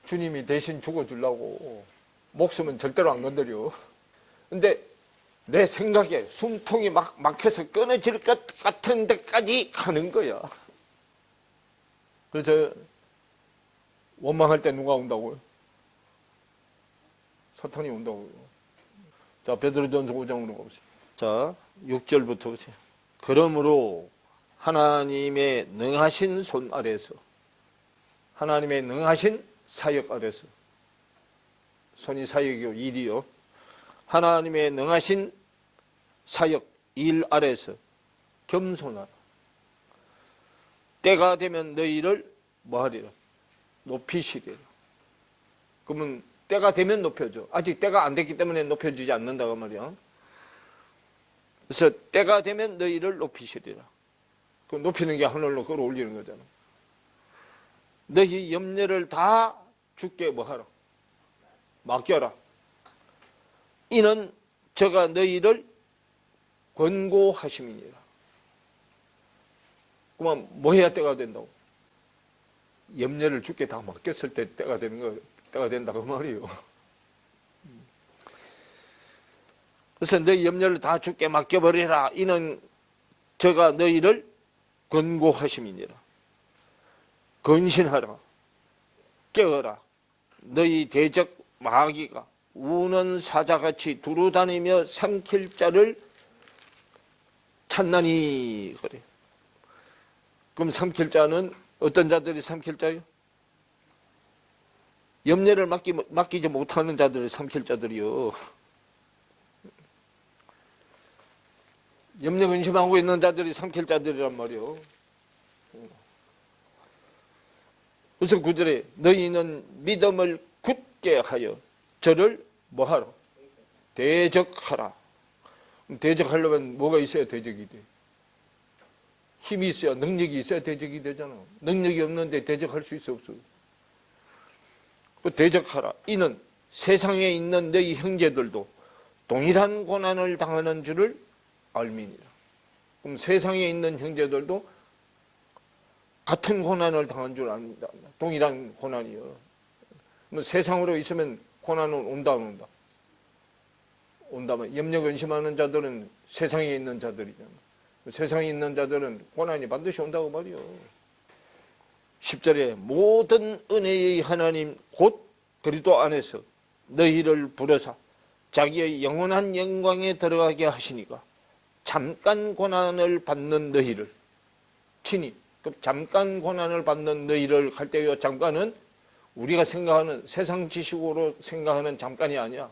S1: 주님이 대신 죽어주려고. 목숨은 절대로 안 건드려. 근데 내 생각에 숨통이 막혀서 끊어질 것 같은 데까지 가는 거야. 그래서 원망할 때 누가 온다고요? 사탄이 온다고요. 자, 베드로전서 5장으로 가보세요. 자, 6절부터 보세요. 그러므로 하나님의 능하신 손 아래서, 하나님의 능하신 사역 아래서, 손이 사역이요, 일이요. 하나님의 능하신 사역, 일 아래서 겸손하라. 때가 되면 너희를 뭐하리라? 높이시리라. 그러면 때가 되면 높여줘. 아직 때가 안 됐기 때문에 높여주지 않는다고 말이야. 그래서 때가 되면 너희를 높이시리라. 그 높이는 게 하늘로 끌어올리는 거잖아. 너희 염려를 다 주께 뭐하라? 맡겨라. 이는 저가 너희를 권고하심이니라. 그러면 뭐 해야 때가 된다고? 염려를 주께 다 맡겼을 때 때가 되는 거, 때가 된다 그 말이에요. 그래서 너희 염려를 다 주께 맡겨버리라. 이는 저가 너희를 권고하심이니라. 근신하라. 깨어라. 너희 대적 마귀가 우는 사자같이 두루다니며 삼킬 자를 찾나니 그래. 그럼 삼킬 자는 어떤 자들이 삼킬 자요? 염려를 맡기지 못하는 자들을 삼킬 자들이요. 염려 근심하고 있는 자들이 삼킬 자들이란 말이요. 그래서 9절에 너희는 믿음을 굳게 하여 저를 뭐하라? 대적하라. 대적하려면 뭐가 있어야 대적이 돼? 힘이 있어야, 능력이 있어야 대적이 되잖아. 능력이 없는데 대적할 수 있어 없어? 대적하라. 이는 세상에 있는 너희 형제들도 동일한 고난을 당하는 줄을 알미니라. 그럼 세상에 있는 형제들도 같은 고난을 당한 줄 압니다. 동일한 고난이요. 뭐 세상으로 있으면 고난은 온다 안 온다? 온다면 염려 근심하는 자들은 세상에 있는 자들이잖아. 세상에 있는 자들은 고난이 반드시 온다고 말이요. 10절에 모든 은혜의 하나님 곧 그리스도 안에서 너희를 부르사 자기의 영원한 영광에 들어가게 하시니까 잠깐 고난을 받는 너희를 친히 잠깐 고난을 받는 너희를 할 때요. 잠깐은 우리가 생각하는 세상 지식으로 생각하는 잠깐이 아니야.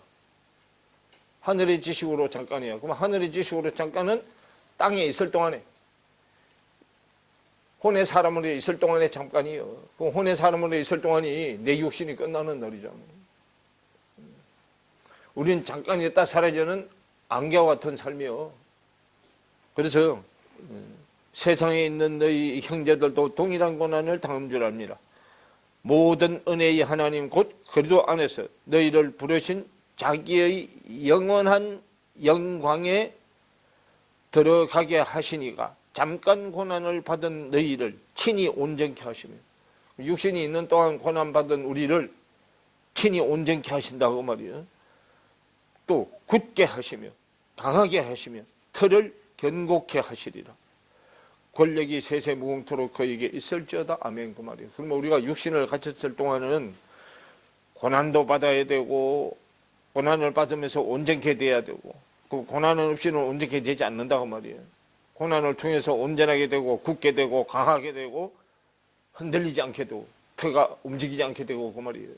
S1: 하늘의 지식으로 잠깐이야. 그럼 하늘의 지식으로 잠깐은 땅에 있을 동안에 혼의 사람으로 있을 동안에 잠깐이요. 그 혼의 사람으로 있을 동안이 내 육신이 끝나는 날이잖아. 우리는 잠깐 있다 사라지는 안개와 같은 삶이요. 그래서 세상에 있는 너희 형제들도 동일한 고난을 당한 줄 압니다. 모든 은혜의 하나님 곧 그리스도 안에서 너희를 부르신 자기의 영원한 영광에 들어가게 하시니가 잠깐 고난을 받은 너희를 친히 온전케 하시며 육신이 있는 동안 고난받은 우리를 친히 온전케 하신다고 말이에요. 또 굳게 하시며 강하게 하시며 털을 견고케 하시리라. 권력이 세세 무궁토록 그에게 있을지어다. 아멘. 그 말이에요. 그러면 우리가 육신을 가졌을 동안은 고난도 받아야 되고 고난을 받으면서 온전케 돼야 되고 그 고난은 없이는 온전케 되지 않는다고 말이에요. 고난을 통해서 온전하게 되고 굳게 되고 강하게 되고 흔들리지 않게 되고 터가 움직이지 않게 되고 그 말이에요.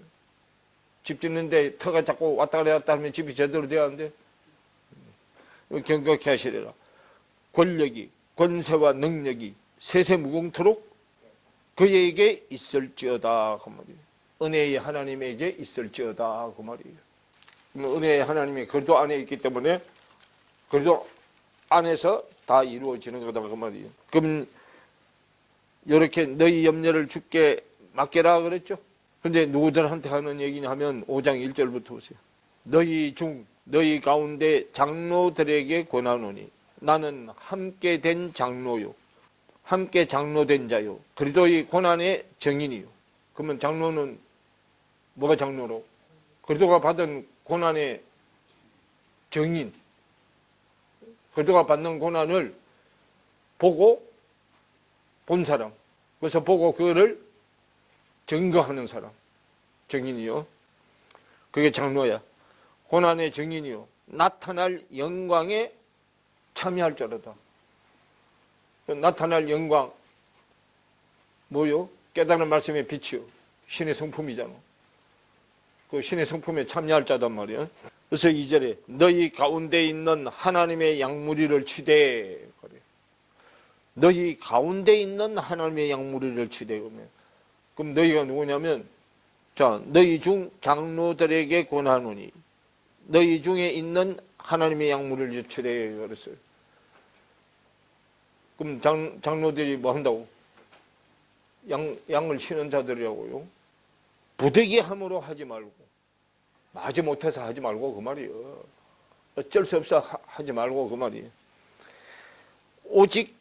S1: 집 짓는데 터가 자꾸 왔다 갔다 하면 집이 제대로 돼야 하는데 경각케 하시리라. 권력이 권세와 능력이 세세무궁토록 그에게 있을지어다 그 말이에요. 은혜의 하나님에게 있을지어다 그 말이에요. 은혜의 하나님이 그리스도 안에 있기 때문에 그리스도 안에서 다 이루어지는 거다 그 말이에요. 그럼 이렇게 너희 염려를 주께 맡겨라 그랬죠. 그런데 누구들한테 하는 얘기냐 하면 5장 1절부터 보세요. 너희 가운데 장로들에게 권하노니 나는 함께 된 장로요 함께 장로된 자요 그리스도의 고난의 증인이요. 그러면 장로는 뭐가 장로로? 그리스도가 받은 고난의 증인, 그리스도가 받는 고난을 보고 본 사람, 그래서 보고 그거를 증거하는 사람, 증인이요. 그게 장로야. 고난의 증인이요 나타날 영광에 참여할 자로다. 나타날 영광 뭐요? 깨달은 말씀의 빛이요 신의 성품이잖아. 그 신의 성품에 참여할 자단 말이야. 그래서 2절에 너희 가운데 있는 하나님의 양무리를 치되 그래. 너희 가운데 있는 하나님의 양무리를 치되 그럼 너희가 누구냐면 자 너희 중 장로들에게 권하노니 너희 중에 있는 하나님의 양무리를 치되 그랬어요. 그럼 장로들이 뭐 한다고? 양을 치는 자들이라고요. 부득이함으로 하지 말고 마지 못해서 하지 말고 그 말이에요. 어쩔 수 없어 하지 말고 그 말이에요. 오직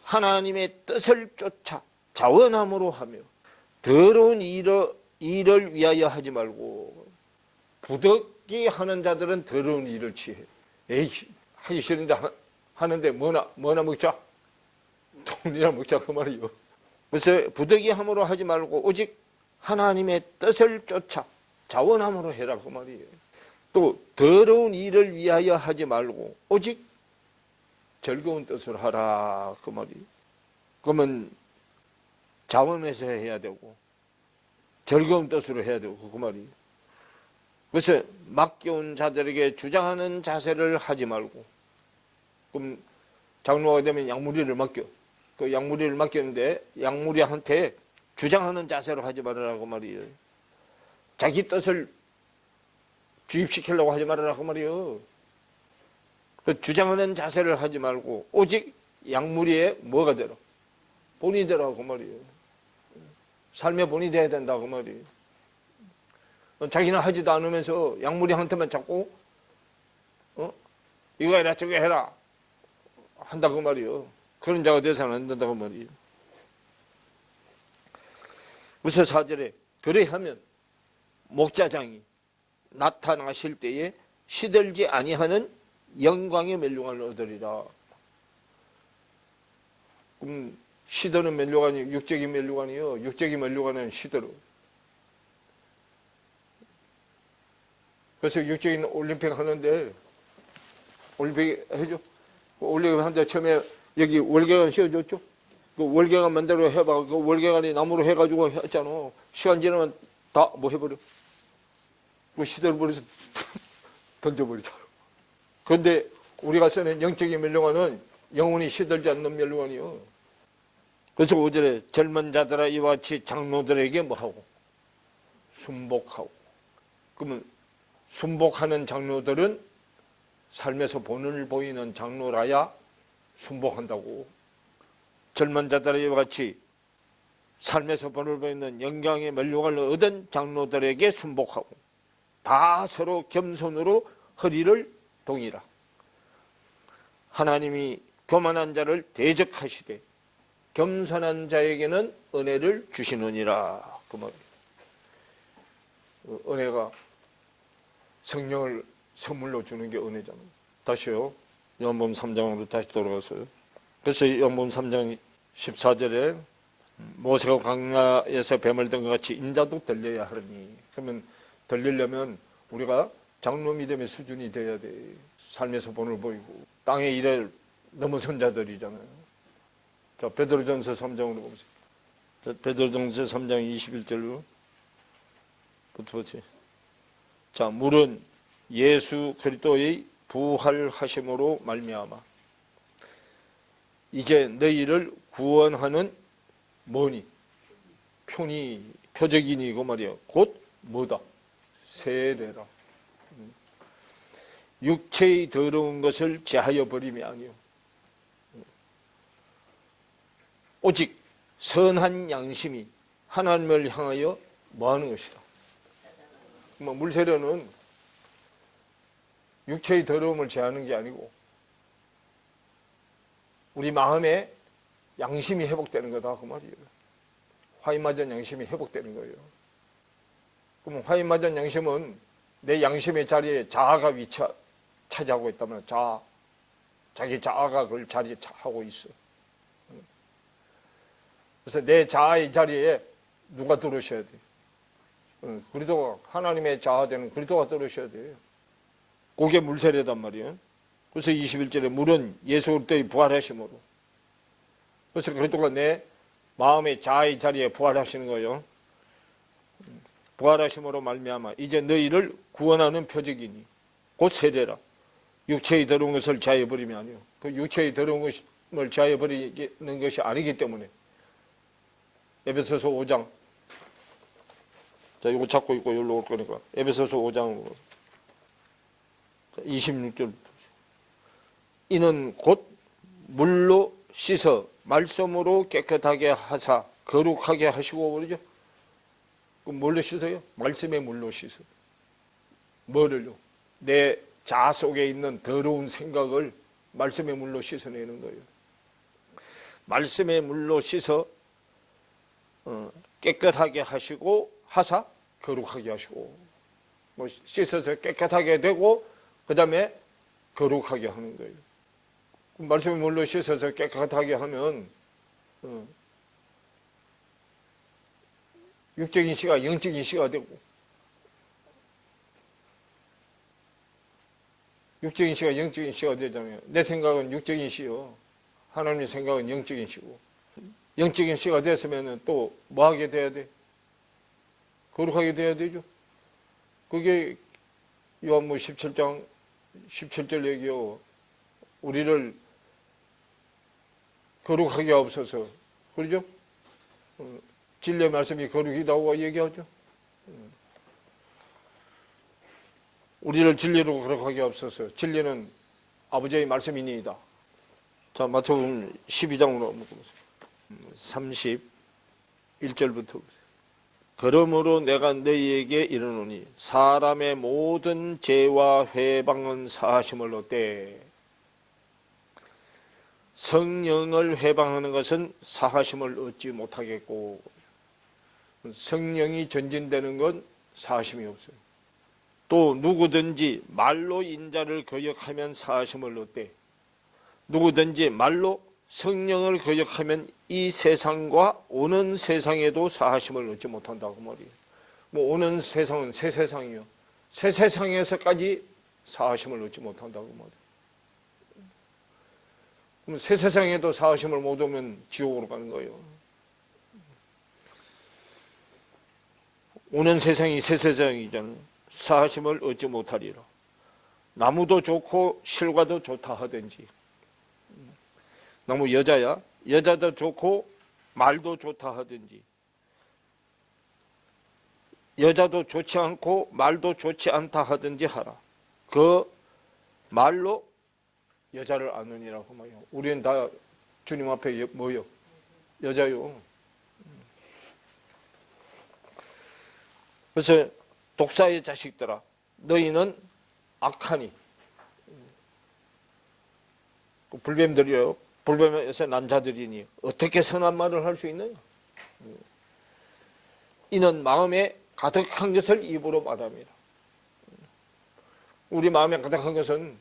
S1: 하나님의 뜻을 쫓아 자원함으로 하며 더러운 일을 위하여 하지 말고 부득이 하는 자들은 더러운 일을 취해. 에이 하기 싫은데 하는데 뭐나 먹자. 돈이나 먹자 그 말이에요. 그래서 부득이함으로 하지 말고 오직 하나님의 뜻을 쫓아 자원함으로 해라 그 말이에요. 또 더러운 일을 위하여 하지 말고 오직 즐거운 뜻으로 하라 그 말이에요. 그러면 자원해서 해야 되고 즐거운 뜻으로 해야 되고 그 말이에요. 그래서 맡겨온 자들에게 주장하는 자세를 하지 말고 그럼 장로가 되면 양무리를 맡겨. 그 양무리를 맡겼는데 양무리한테 주장하는 자세로 하지 말으라고 말이에요. 자기 뜻을 주입시키려고 하지 말으라고 말이에요. 그 주장하는 자세를 하지 말고 오직 양무리에 뭐가 되라? 본이 되라고 말이에요. 삶의 본이 돼야 된다고 말이에요. 자기는 하지도 않으면서 양무리한테만 자꾸 이거 해라 저거 해라 한다고 말이에요. 그런 자가 되서는 안 된다고 말이에요. 그래서 4절에 그래하면 목자장이 나타나실 때에 시들지 아니하는 영광의 멸류관을 얻으리라. 그럼 시드는 멸류관이 육적인 멸류관이요. 육적인 멸류관은 시드로. 그래서 육적인 올림픽 하는데 올림픽 해줘. 올림픽 하는데 처음에 여기 월계관 씌워줬죠. 그 월계관 만들어 해봐. 그 월계관이 나무로 해가지고 했잖아. 시간 지나면 다 뭐 해버려. 그 시대를 버려서 던져버리잖아. 그런데 우리가 쓰는 영적인 멸류관은 영혼이 시들지 않는 멸류관이요. 그래서 5절에 젊은 자들아 이와 같이 장로들에게 뭐하고? 순복하고. 그러면 순복하는 장로들은 삶에서 본을 보이는 장로라야 순복한다고. 젊은 자들아 이와 같이 삶에서 본을 보이는 영광의 멸류관을 얻은 장로들에게 순복하고 다 서로 겸손으로 허리를 동이라. 하나님이 교만한 자를 대적하시되 겸손한 자에게는 은혜를 주시느니라. 그 말. 은혜가 성령을 선물로 주는 게 은혜잖아요. 다시요. 요한복음 3장으로 다시 돌아가서요. 그래서 요한복음 3장 14절에 모세가 광야에서 뱀을 든 것 같이 인자도 들려야 하리니. 그러면 들리려면 우리가 장로 믿음의 수준이 돼야 돼. 삶에서 본을 보이고 땅의 일을 넘어선 자들이잖아요. 자, 베드로전서 3장으로 보세요. 자, 베드로전서 3장 21절로 붙어보세요. 자, 물은 예수 그리스도의 부활하심으로 말미암아 이제 너희를 구원하는 뭐니? 표니, 표적이니 이거 말이야. 곧 뭐다? 세례라. 육체의 더러운 것을 제하여 버림이 아니요 오직 선한 양심이 하나님을 향하여 뭐하는 것이다. 물세례는 육체의 더러움을 제하는 게 아니고 우리 마음에 양심이 회복되는 거다 그 말이에요. 화인 맞은 양심이 회복되는 거예요. 그럼 화인 맞은 양심은 내 양심의 자리에 자아가 차지하고 있다면 자기 자아가 그걸 자리하고 있어. 그래서 내 자아의 자리에 누가 들어오셔야 돼? 그리스도가 하나님의 자아되는 그리스도가 들어오셔야 돼요. 그게 물세례단 말이에요. 그래서 21절에 물은 예수 그리스도의 부활하심으로. 그래서 그리스도가 내 마음의 자아의 자리에 부활하시는 거예요. 부활하심으로 말미암아 이제 너희를 구원하는 표적이니 곧 세례라. 육체의 더러운 것을 제하여버림이 아니요. 그 육체의 더러운 것을 제하여버리는 것이 아니기 때문에 에베소서 5장 자 이거 잡고 있고 여기로 올 거니까 에베소서 5장 26절 이는 곧 물로 씻어 말씀으로 깨끗하게 하사 거룩하게 하시고 그러죠. 그럼 뭘로 씻어요? 말씀의 물로 씻어. 뭐를요? 내 자아 속에 있는 더러운 생각을 말씀의 물로 씻어내는 거예요. 말씀의 물로 씻어 깨끗하게 하시고 하사 거룩하게 하시고 뭐 씻어서 깨끗하게 되고 그 다음에 거룩하게 하는 거예요. 말씀의 물로 씻어서 깨끗하게 하면 육적인 시가 영적인 시가 되고 육적인 시가 영적인 시가 되잖아요. 내 생각은 육적인 시요. 하나님의 생각은 영적인 시고 영적인 시가 됐으면 또 뭐 하게 돼야 돼? 거룩하게 돼야 되죠. 그게 요한복음 17장 17절 얘기요. 우리를 거룩하게 하옵소서. 그러죠? 진리의 말씀이 거룩이라고 얘기하죠. 우리를 진리로 거룩하게 하옵소서. 진리는 아버지의 말씀이니이다. 자, 마태복음 12장으로 한번 보세요. 31절부터 보세요. 그러므로 내가 너희에게 이르노니 사람의 모든 죄와 회방은 사하심을 얻되 성령을 회방하는 것은 사하심을 얻지 못하겠고 성령이 전진되는 건 사하심이 없어요. 또 누구든지 말로 인자를 거역하면 사하심을 얻되 누구든지 말로 성령을 거역하면 이 세상과 오는 세상에도 사하심을 얻지 못한다고 말이에요. 뭐 오는 세상은 새 세상이요. 새 세상에서까지 사하심을 얻지 못한다고 말이에요. 그럼 새 세상에도 사하심을 못 얻으면 지옥으로 가는 거예요. 오는 세상이 새 세상이잖아요. 사하심을 얻지 못하리라. 나무도 좋고 실과도 좋다 하든지 나무 여자야 여자도 좋고 말도 좋다 하든지 여자도 좋지 않고 말도 좋지 않다 하든지 하라. 그 말로 여자를 아느니라고 말이요. 우리는 다 주님 앞에 뭐요? 여자요. 그래서 독사의 자식들아 너희는 악하니 불뱀들이요. 불뱀에서 난 자들이니 어떻게 선한 말을 할 수 있느냐? 이는 마음에 가득한 것을 입으로 말합니다. 우리 마음에 가득한 것은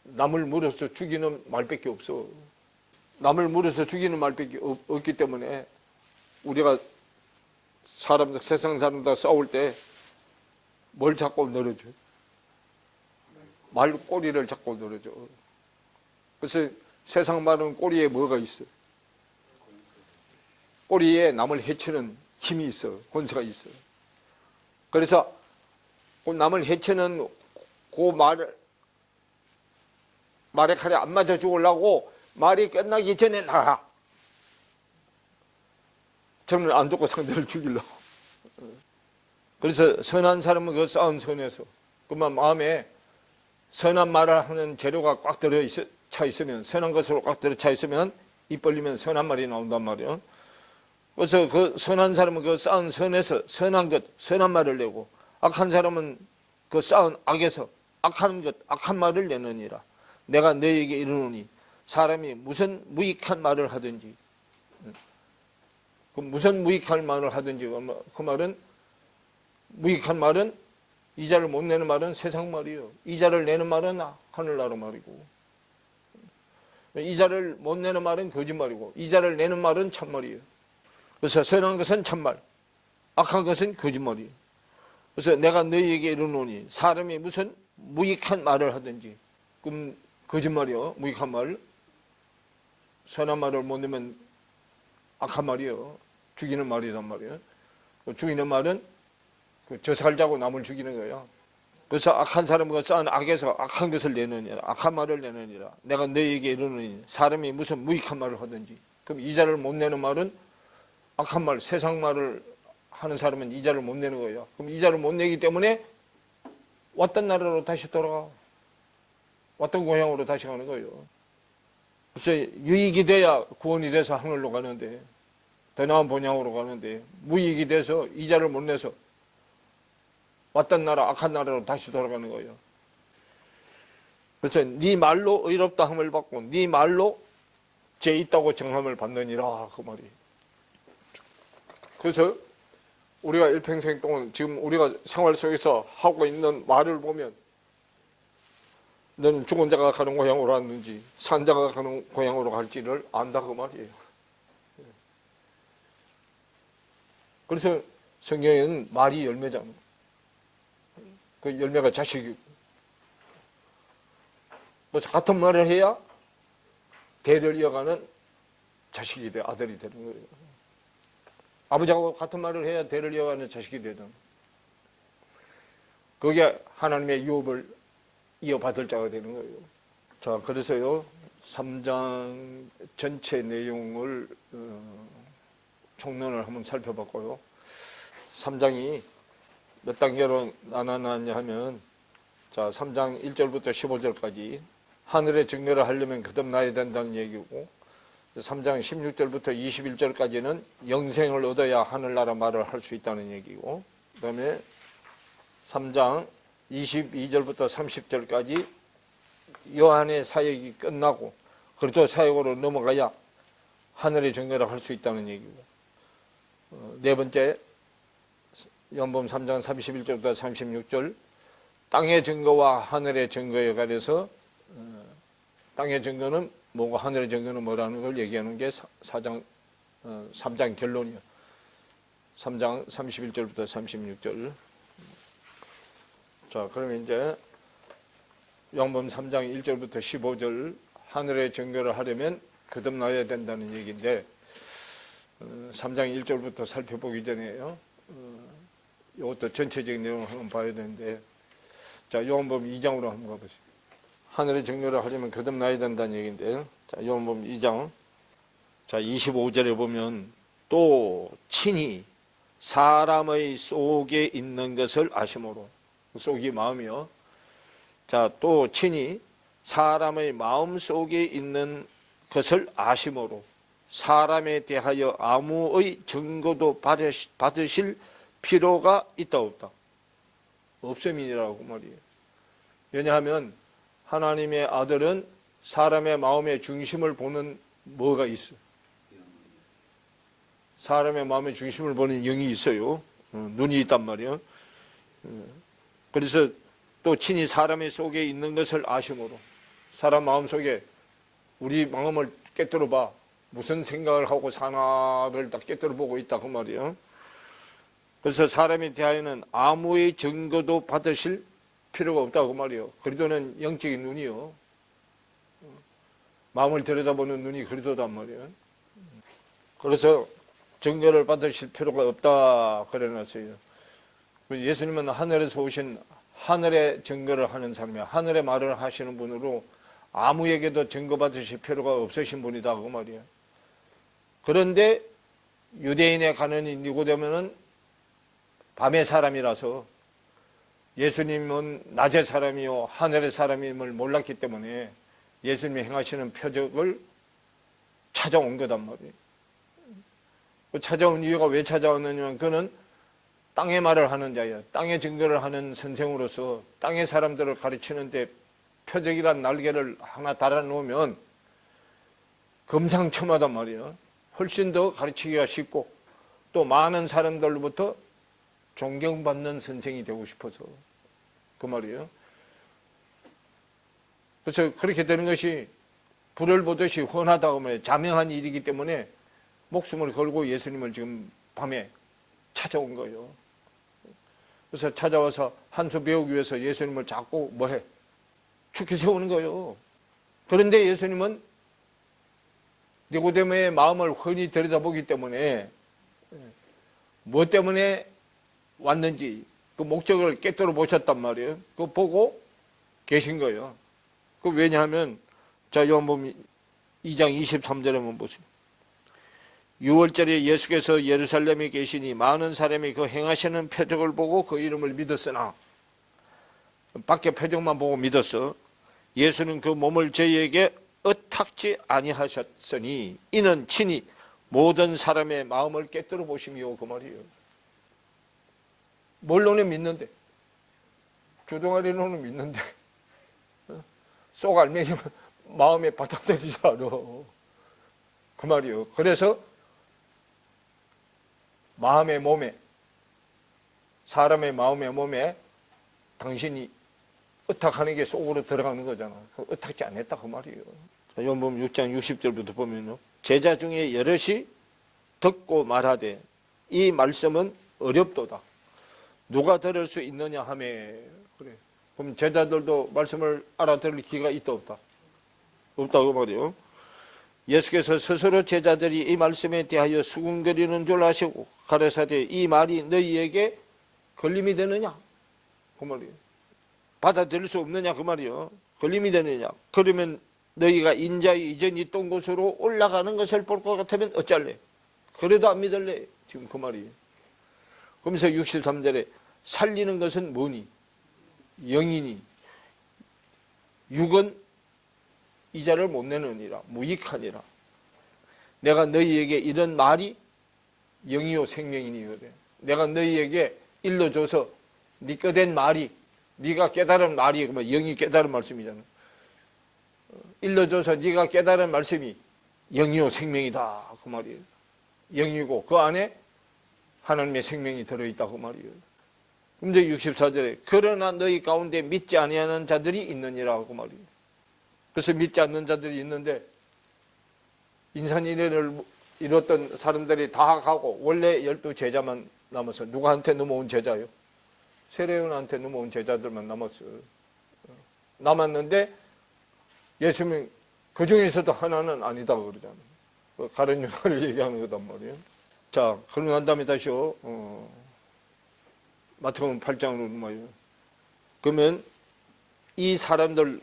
S1: 남을 물어서 죽이는 말밖에 없어. 남을 물어서 죽이는 말밖에 없기 때문에 우리가 세상 사람들 싸울 때 뭘 자꾸 늘어줘? 말 꼬리를 자꾸 늘어줘. 그래서 세상 말은 꼬리에 뭐가 있어? 꼬리에 남을 해치는 힘이 있어. 권세가 있어. 그래서 남을 해치는 그 말의 칼에 안 맞아 죽으려고 말이 끝나기 전에 나가. 저는 안 죽고 상대를 죽이려고. 그래서 선한 사람은 그 쌓은 선에서 그만 마음에 선한 말을 하는 재료가 꽉 차 있으면, 선한 것으로 꽉 들어차 있으면 입 벌리면 선한 말이 나온단 말이에요. 그래서 그 선한 사람은 그 쌓은 선에서 선한 것, 선한 말을 내고, 악한 사람은 그 쌓은 악에서 악한 것, 악한 말을 내느니라. 내가 너에게 이르노니 사람이 무슨 무익한 말을 하든지, 그 무슨 무익한 말을 하든지, 그 말은 무익한 말은, 이자를 못 내는 말은 세상 말이에요. 이자를 내는 말은 하늘나라 말이고, 이자를 못 내는 말은 거짓말이고, 이자를 내는 말은 참말이에요. 그래서 선한 것은 참말, 악한 것은 거짓말이에요. 그래서 내가 너희에게 이르노니 사람이 무슨 무익한 말을 하든지, 그럼 거짓말이요, 무익한 말. 선한 말을 못 내면 악한 말이요, 죽이는 말이란 말이에요. 죽이는 말은 저 살자고 남을 죽이는 거예요. 그래서 악한 사람과 쌓은 악에서 악한 것을 내느니라, 악한 말을 내느니라. 내가 너희에게 이르노니 사람이 무슨 무익한 말을 하든지, 그럼 이자를 못 내는 말은 악한 말, 세상 말을 하는 사람은 이자를 못 내는 거예요. 그럼 이자를 못 내기 때문에 왔던 나라로 다시 돌아가, 왔던 고향으로 다시 가는 거예요. 그래서 유익이 돼야 구원이 돼서 하늘로 가는데, 더 나은 본향으로 가는데, 무익이 돼서 이자를 못 내서 왔던 나라, 악한 나라로 다시 돌아가는 거예요. 그래서 네 말로 의롭다 함을 받고 네 말로 죄 있다고 정함을 받느니라, 그 말이. 그래서 우리가 일평생 동안 지금 우리가 생활 속에서 하고 있는 말을 보면, 너는 죽은 자가 가는 고향으로 갔는지 산 자가 가는 고향으로 갈지를 안다, 그 말이에요. 그래서 성경에는 말이 열매잖아. 그 열매가 자식이고, 그래서 같은 말을 해야 대를 이어가는 자식이 돼, 아들이 되는 거예요. 아버지하고 같은 말을 해야 대를 이어가는 자식이 되는, 그게 하나님의 유업을 이어받을 자가 되는 거예요. 자, 그래서요 3장 전체 내용을 총론을 한번 살펴봤고요. 3장이 몇 단계로 나눠놨냐 하면, 자, 3장 1절부터 15절까지 하늘의 증거를 하려면 거듭나야 된다는 얘기고, 3장 16절부터 21절까지는 영생을 얻어야 하늘나라 말을 할 수 있다는 얘기고, 그 다음에 3장 22절부터 30절까지 요한의 사역이 끝나고 그리스도 사역으로 넘어가야 하늘의 증거를 할 수 있다는 얘기고, 네 번째 요한복음 3장 31절부터 36절 땅의 증거와 하늘의 증거에 관해서, 땅의 증거는 뭐고 하늘의 증거는 뭐라는 걸 얘기하는 게 3장 결론이에요. 3장 31절부터 36절. 자, 그러면 이제 요한복음 3장 1절부터 15절 하늘의 증거를 하려면 거듭나야 된다는 얘기인데, 3장 1절부터 살펴보기 전에요, 이것도 전체적인 내용을 한번 봐야 되는데, 자, 요한복음 2장으로 한번 가보시죠. 하늘의 증거를 하려면 거듭나야 된다는 얘기인데, 자, 요한복음 2장, 자, 25절에 보면 또 친히 사람의 속에 있는 것을 아심으로, 속이 마음이요. 자, 또 친히 사람의 마음 속에 있는 것을 아심으로 사람에 대하여 아무의 증거도 받으실 필요가 있다 없다? 없음이라고 말이에요. 왜냐하면 하나님의 아들은 사람의 마음의 중심을 보는 뭐가 있어? 사람의 마음의 중심을 보는 영이 있어요. 눈이 있단 말이에요. 그래서 또 친히 사람의 속에 있는 것을 아심으로, 사람 마음 속에 우리 마음을 깨뜨려 봐. 무슨 생각을 하고 사나를 다 깨뜨려 보고 있다, 그 말이에요. 그래서 사람에 대하여는 아무의 증거도 받으실 필요가 없다고 말이요. 그리도는 영적인 눈이요. 마음을 들여다보는 눈이 그리도단 말이에요. 그래서 증거를 받으실 필요가 없다 그래놨어요. 예수님은 하늘에서 오신 하늘의 증거를 하는 사람이야. 하늘의 말을 하시는 분으로 아무에게도 증거 받으실 필요가 없으신 분이다 그 말이에요. 그런데 유대인에 가는 니고데모는 밤의 사람이라서 예수님은 낮의 사람이요 하늘의 사람임을 몰랐기 때문에 예수님이 행하시는 표적을 찾아온 거단 말이에요. 찾아온 이유가 왜 찾아왔느냐면 그는 땅의 말을 하는 자예요. 땅의 증거를 하는 선생으로서 땅의 사람들을 가르치는데 표적이란 날개를 하나 달아놓으면 금상첨화단 말이에요. 훨씬 더 가르치기가 쉽고 또 많은 사람들로부터 존경받는 선생이 되고 싶어서 그 말이에요. 그래서 그렇게 되는 것이 불을 보듯이 훤하다고 말해요. 자명한 일이기 때문에 목숨을 걸고 예수님을 지금 밤에 찾아온 거예요. 그래서 찾아와서 한 수 배우기 위해서 예수님을 자꾸 뭐해? 죽게 세우는 거예요. 그런데 예수님은 니고데모의 마음을 훤히 들여다보기 때문에 뭐 때문에 왔는지 그 목적을 깨뜨려 보셨단 말이에요. 그거 보고 계신 거예요. 그 왜냐하면 자 요한복음 2장 23절에 한번 보세요. 6월절에 예수께서 예루살렘에 계시니 많은 사람이 그 행하시는 표적을 보고 그 이름을 믿었으나 밖에 표적만 보고 믿었어. 예수는 그 몸을 저희에게 의탁지 아니하셨으니 이는 친히 모든 사람의 마음을 깨뜨려 보심이요 그 말이에요. 물론은 믿는데 주둥아리로는 믿는데 속 알맹이 마음에 받아들이지 않아 그 말이에요. 그래서 마음의 몸에 사람의 마음의 몸에 당신이 의탁하는 게 속으로 들어가는 거잖아. 의탁지 안 했다 그 말이에요. 요한복음 6장 60절부터 보면요. 제자 중에 여럿이 듣고 말하되 이 말씀은 어렵도다. 누가 들을 수 있느냐 하며 그래. 그럼 제자들도 말씀을 알아들을 기회가 있다 없다? 없다고 말이에요. 예수께서 스스로 제자들이 이 말씀에 대하여 수군거리는 줄 아시고 가라사대 이 말이 너희에게 걸림이 되느냐 그 말이에요. 받아들일 수 없느냐 그 말이에요. 걸림이 되느냐. 그러면 너희가 인자의 이전 있던 곳으로 올라가는 것을 볼 것 같으면 어쩔래? 그래도 안 믿을래? 지금 그 말이에요. 그러면서 63절에 살리는 것은 뭐니? 영이니 육은 이자를 못 내느니라 무익하니라. 내가 너희에게 이런 말이 영이요 생명이니 그래. 내가 너희에게 일러줘서 네 거된 말이 네가 깨달은 말이 그러면 영이 깨달은 말씀이잖아. 일러줘서 네가 깨달은 말씀이 영이요 생명이다 그 말이에요. 영이고 그 안에 하나님의 생명이 들어있다 그 말이에요. 근데 64절에 그러나 너희 가운데 믿지 아니하는 자들이 있느니라 그 말이에요. 그래서 믿지 않는 자들이 있는데 인산인해를 이뤘던 사람들이 다 가고 원래 12제자만 남았어요. 누구한테 넘어온 제자요? 세례요한한테 넘어온 제자들만 남았어요. 남았는데 예수님이 그 중에서도 하나는 아니다 그러잖아요. 가룟 요한을 얘기하는 거단 말이에요. 자, 그러고 난 다음에 다시요. 마태복음 8장으로 뭐예요? 그러면 이 사람들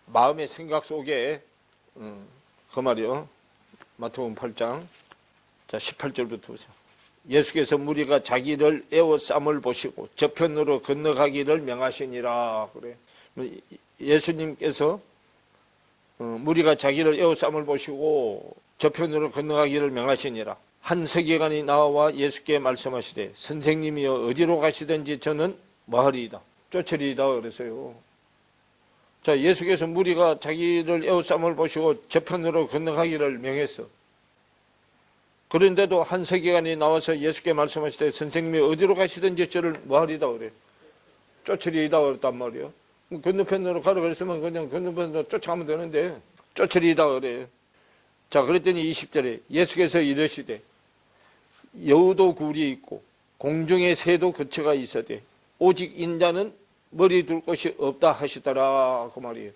S1: 마음의 생각 속에 그 말이요. 마태복음 8장 자 18절부터 보세요. 예수께서 무리가 자기를 에워싸을 보시고 저편으로 건너가기를 명하시니라 그래. 예수님께서 무리가 자기를 에워싸을 보시고 저편으로 건너가기를 명하시니라. 한 서기관이 나와 예수께 말씀하시되 선생님이여 어디로 가시든지 저는 뭐하리이다 쫓으리이다 그랬어요. 자, 예수께서 무리가 자기를 에워싸을 보시고 저편으로 건너가기를 명했어. 그런데도 한 서기관이 나와서 예수께 말씀하시되 선생님이 어디로 가시든지 저를 뭐하리이다 그래. 쫓으리이다 그랬단 말이에요. 건너편으로 가라 그랬으면 그냥 건너편으로 쫓아가면 되는데 쫓으리이다 그래. 자, 그랬더니 20절에 예수께서 이르시되 여우도 굴이 있고 공중의 새도 거처가 있어되 오직 인자는 머리 둘 곳이 없다 하시더라 그 말이에요.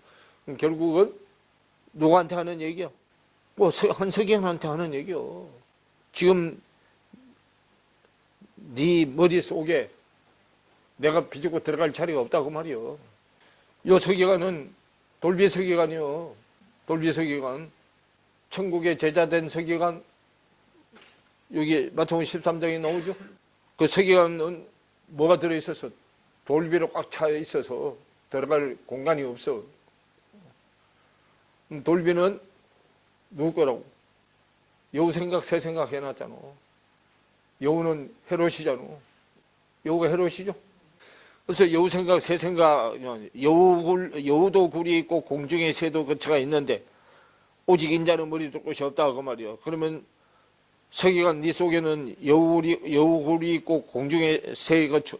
S1: 결국은 누구한테 하는 얘기야? 뭐 한석영한테 하는 얘기요. 지금 네 머릿속에 내가 비집고 들어갈 자리가 없다 그 말이요. 요 서기관은 돌비 서기관이요. 돌비 서기관, 천국의 제자된 서기관, 여기 마태복음 13장에 나오죠. 그 서기관은 뭐가 들어있어서 돌비로 꽉 차 있어서 들어갈 공간이 없어. 돌비는 누구 거라고? 여우 생각 새 생각 해놨잖아. 여우는 헤롯이잖아. 여우가 헤롯이죠. 그래서 여우 생각 새 생각, 여우도 굴이 있고 공중에 새도 거처가 있는데 오직 인자는 머리 둘 곳이 없다 그 말이야. 그러면 서기관 네 속에는 여우굴이 있고 공중에 새 거처,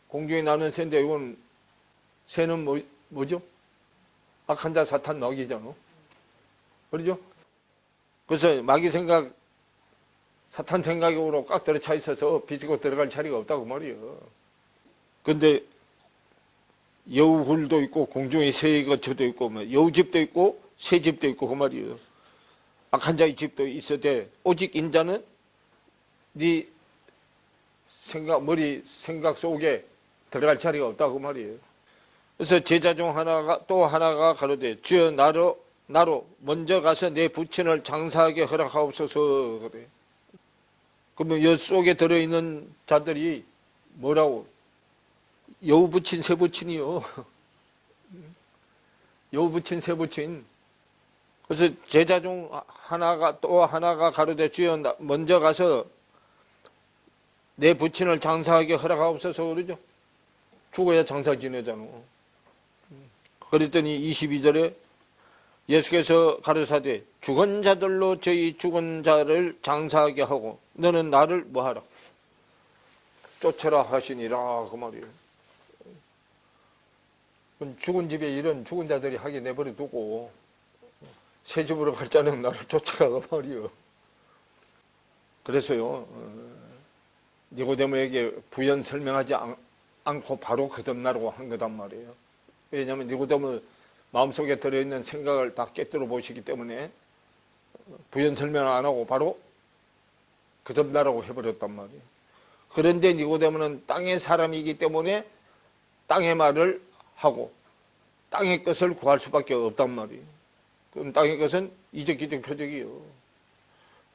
S1: 공중에 나는 새인데 이건 새는 뭐죠? 악한 자 사탄 마귀잖아. 그러죠? 그래서 마귀 생각, 사탄 생각으로 꽉 들어차 있어서 비집고 들어갈 자리가 없다고 말이에요. 근데 여우굴도 있고 공중에 새 거처도 있고 여우집도 있고 새집도 있고 그 말이에요. 악한 자의 집도 있어대 오직 인자는 네 머리 생각 속에 들어갈 자리가 없다고 그 말이에요. 그래서 제자 중 또 하나가 가로되 주여 나로 먼저 가서 내 부친을 장사하게 허락하옵소서 그래. 그러면 여 속에 들어있는 자들이 뭐라고? 여우 부친 새 부친이요. 여우 부친 새 부친. 그래서 제자 중 또 하나가 가로되 주여 먼저 가서 내 부친을 장사하게 허락하옵소서 그러죠. 죽어야 장사 지내잖아. 그랬더니 22절에 예수께서 가르사되 죽은 자들로 저희 죽은 자를 장사하게 하고 너는 나를 뭐하라? 쫓아라 하시니라 그 말이에요. 죽은 집에 이런 죽은 자들이 하게 내버려 두고 새 집으로 갈 자는 나를 쫓아라 그 말이에요. 그래서요 니고데모에게 부연 설명하지 않고 바로 거듭나라고 한 거단 말이에요. 왜냐하면 니고데모 마음속에 들어있는 생각을 다 깨뜨려 보시기 때문에 부연 설명 안 하고 바로 거듭나라고 해버렸단 말이에요. 그런데 니고데모는 땅의 사람이기 때문에 땅의 말을 하고 땅의 것을 구할 수밖에 없단 말이에요. 그럼 땅의 것은 이적기적 표적이에요.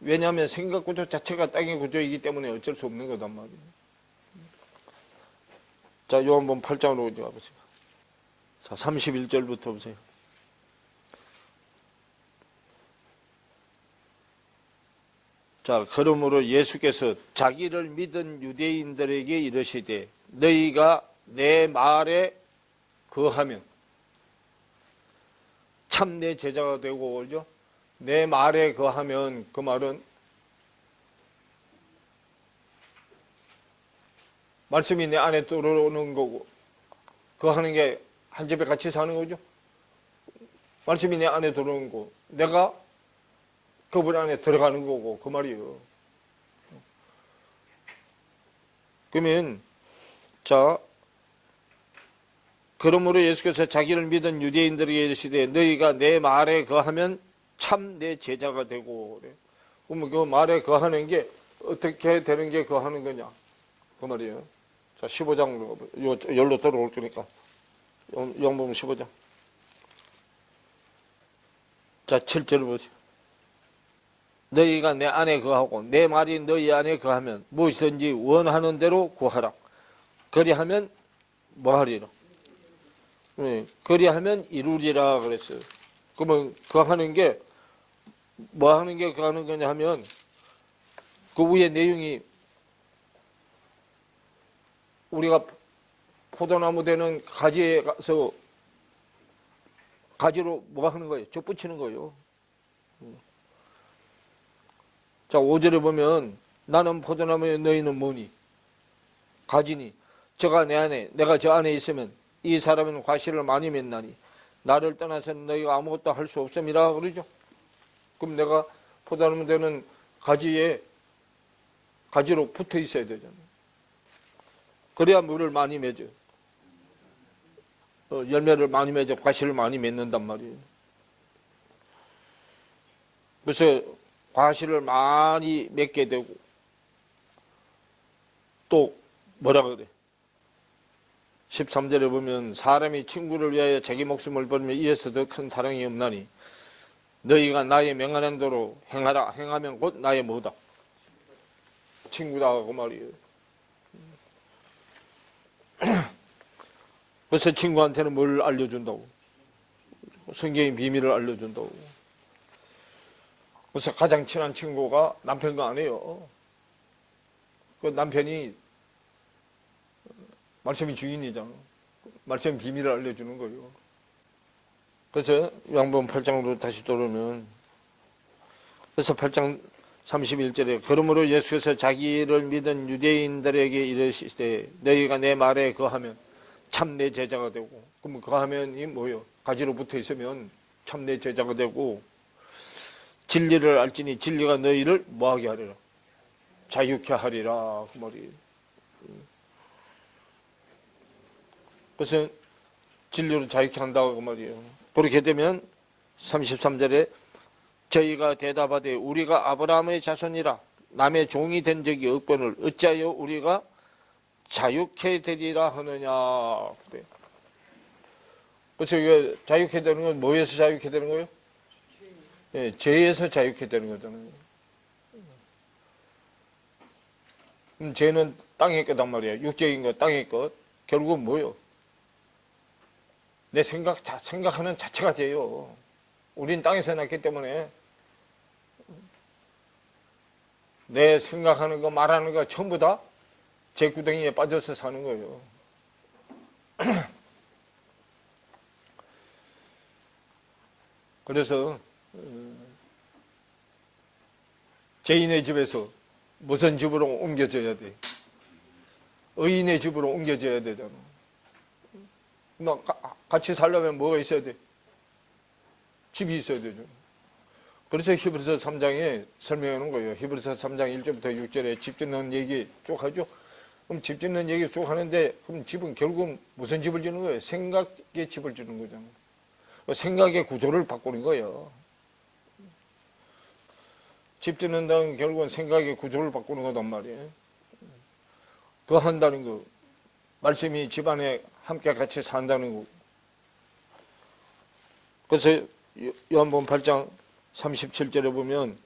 S1: 왜냐하면 생각 구조 자체가 땅의 구조이기 때문에 어쩔 수 없는 거단 말이에요. 자, 요한복음 8장으로 가보세요. 자, 31절부터 보세요. 자, 그러므로 예수께서 자기를 믿은 유대인들에게 이르시되 너희가 내 말에 거하면 참 내 제자가 되고 그러죠. 내 말에 거하면 그 말은 말씀이 내 안에 들어오는 거고 거하는 게 한 집에 같이 사는 거죠. 말씀이 내 안에 들어오는 거고 내가 그분 안에 들어가는 거고 그 말이에요. 그러면 자 그러므로 예수께서 자기를 믿은 유대인들에게 이르시되 너희가 내 말에 거하면 참 내 제자가 되고 그래. 그러면 그 말에 거하는 게 어떻게 되는 게 거하는 거냐 그 말이에요. 자 15장으로 열로 들어올 거니까 요한복음 15장 자 7절을 보세요. 너희가 내 안에 거하고 내 말이 너희 안에 거하면 무엇이든지 원하는 대로 구하라. 그리하면 뭐하리라? 그리하면 이루리라 그랬어요. 그러면 거하는 게 뭐하는 게 거하는 거냐 하면 그 위에 내용이 우리가 포도나무 되는 가지에 가서 가지로 뭐 하는 거예요? 접 붙이는 거예요. 자 5절에 보면 나는 포도나무에 너희는 뭐니? 가지니 저가 내 안에 내가 저 안에 있으면 이 사람은 과실을 많이 맺나니 나를 떠나서는 너희가 아무것도 할 수 없음이라. 그러죠. 그럼 내가 포도나무 되는 가지에 가지로 붙어 있어야 되잖아요. 그래야 물을 많이 맺어. 열매를 많이 맺어 과실을 많이 맺는단 말이에요. 그래서 과실을 많이 맺게 되고 또 뭐라 그래? 13절에 보면 사람이 친구를 위하여 자기 목숨을 버리면 이에서 더 큰 사랑이 없나니 너희가 나의 명하는 대로 행하라. 행하면 곧 나의 뭐다? 친구다 그 말이에요. 그래서 친구한테는 뭘 알려준다고? 성경의 비밀을 알려준다고. 그래서 가장 친한 친구가 남편과 아내요. 그 남편이 말씀의 주인이잖아. 말씀의 비밀을 알려주는 거예요. 그래서 요한복음 8장으로 다시 돌아오면, 그래서 8장 31절에 그러므로 예수께서 자기를 믿은 유대인들에게 이르시되 너희가 내 말에 거하면 참 내 제자가 되고, 그럼 거하면이 뭐요? 가지로 붙어 있으면 참 내 제자가 되고, 진리를 알지니 진리가 너희를 뭐하게 하리라? 자유케 하리라 그 말이에요. 그래서 진리로 자유케 한다고 그 말이에요. 그렇게 되면 33절에 저희가 대답하되 우리가 아브라함의 자손이라 남의 종이 된 적이 없거늘 어찌하여 우리가 자유케 되리라 하느냐. 그래요. 그래서 이게 자유케 되는 건 뭐에서 자유케 되는 거예요? 예, 죄에서 자유케 되는 거잖아요. 죄는 땅의 거단 말이에요. 육적인 것, 땅의 것. 결국은 뭐예요? 내 생각하는 자체가 돼요. 우린 땅에서 났기 때문에 내 생각하는 거, 말하는 거 전부 다 제 구덩이에 빠져서 사는 거예요. 그래서 죄인의 집에서 무슨 집으로 옮겨져야 돼? 의인의 집으로 옮겨져야 되잖아. 같이 살려면 뭐가 있어야 돼? 집이 있어야 되죠. 그래서 히브리서 3장에 설명해 놓은 거예요. 히브리서 3장 1절부터 6절에 집 짓는 얘기 쭉 하죠. 그럼 집 짓는 얘기 쭉 하는데, 그럼 집은 결국은 무슨 집을 짓는 거예요? 생각의 집을 짓는 거잖아요. 생각의 구조를 바꾸는 거예요. 집 짓는다는 결국은 생각의 구조를 바꾸는 거단 말이에요. 그거 한다는 거, 말씀이 집안에 함께 같이 산다는 거. 그래서 요한복음 8장 37절에 보면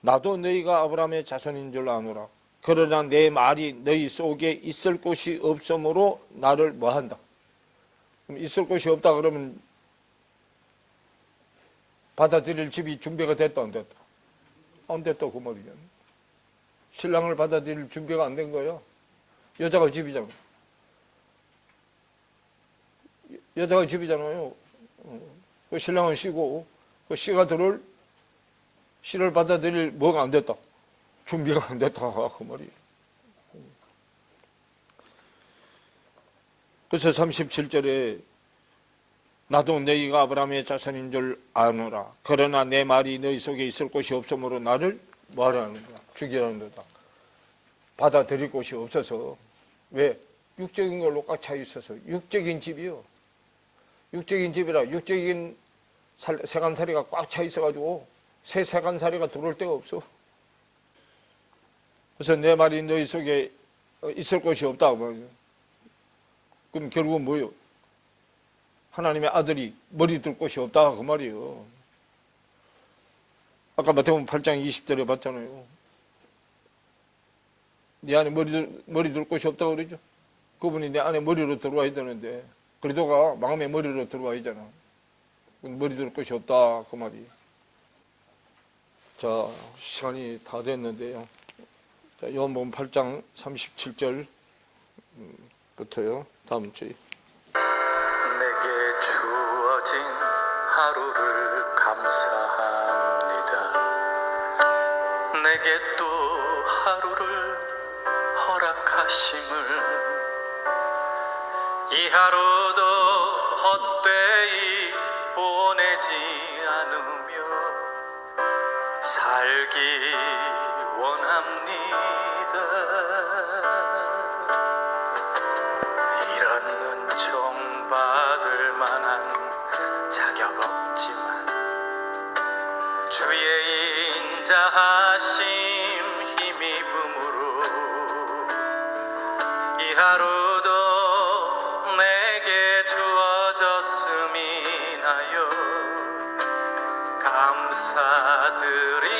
S1: 나도 너희가 아브라함의 자손인 줄 아노라. 그러나 내 말이 너희 속에 있을 곳이 없으므로 나를 뭐한다? 그럼 있을 곳이 없다 그러면 받아들일 집이 준비가 됐다 안 됐다? 안 됐다 그 말이잖아. 신랑을 받아들일 준비가 안 된 거예요. 여자가 집이잖아. 여자가 집이잖아요. 그 신랑은 씨고 그 씨가 들을 씨를 받아들일 뭐가 안 됐다. 준비가 안 됐다 그 말이에요. 그래서 37절에 나도 너희가 아브라함의 자손인 줄 아노라. 그러나 내 말이 너희 속에 있을 곳이 없으므로 나를 뭐하라는 거야? 죽이라는 거다. 받아들일 곳이 없어서. 왜? 육적인 걸로 꽉 차 있어서. 육적인 집이요. 육적인 집이라 육적인 세간살이가 꽉 차 있어가지고 새 세간살이가 들어올 데가 없어. 그래서 내 말이 너희 속에 있을 곳이 없다 말이에요. 그럼 결국은 뭐예요? 하나님의 아들이 머리 둘 곳이 없다 그 말이에요. 아까 마태복음 8장 20절에 봤잖아요. 네 안에 머리 둘 곳이 없다고 그러죠. 그분이 내 안에 머리로 들어와야 되는데 그리도가 마음의 머리로 들어와야잖아. 머리 둘 곳이 없다 그 말이에요. 자, 시간이 다 됐는데요. 자, 요한복음 8장 37절부터요. 다음 주에.
S2: 내게 주어진 하루를 감사합니다. 내게 또 하루를 허락하심을, 이 하루도 헛되이 보내지 않으며 살기 원합니다. 이런 은총 받을 만한 자격 없지만 주의 인자하심 힘입음으로 이 하루도 내게 주어졌음이나요 감사드리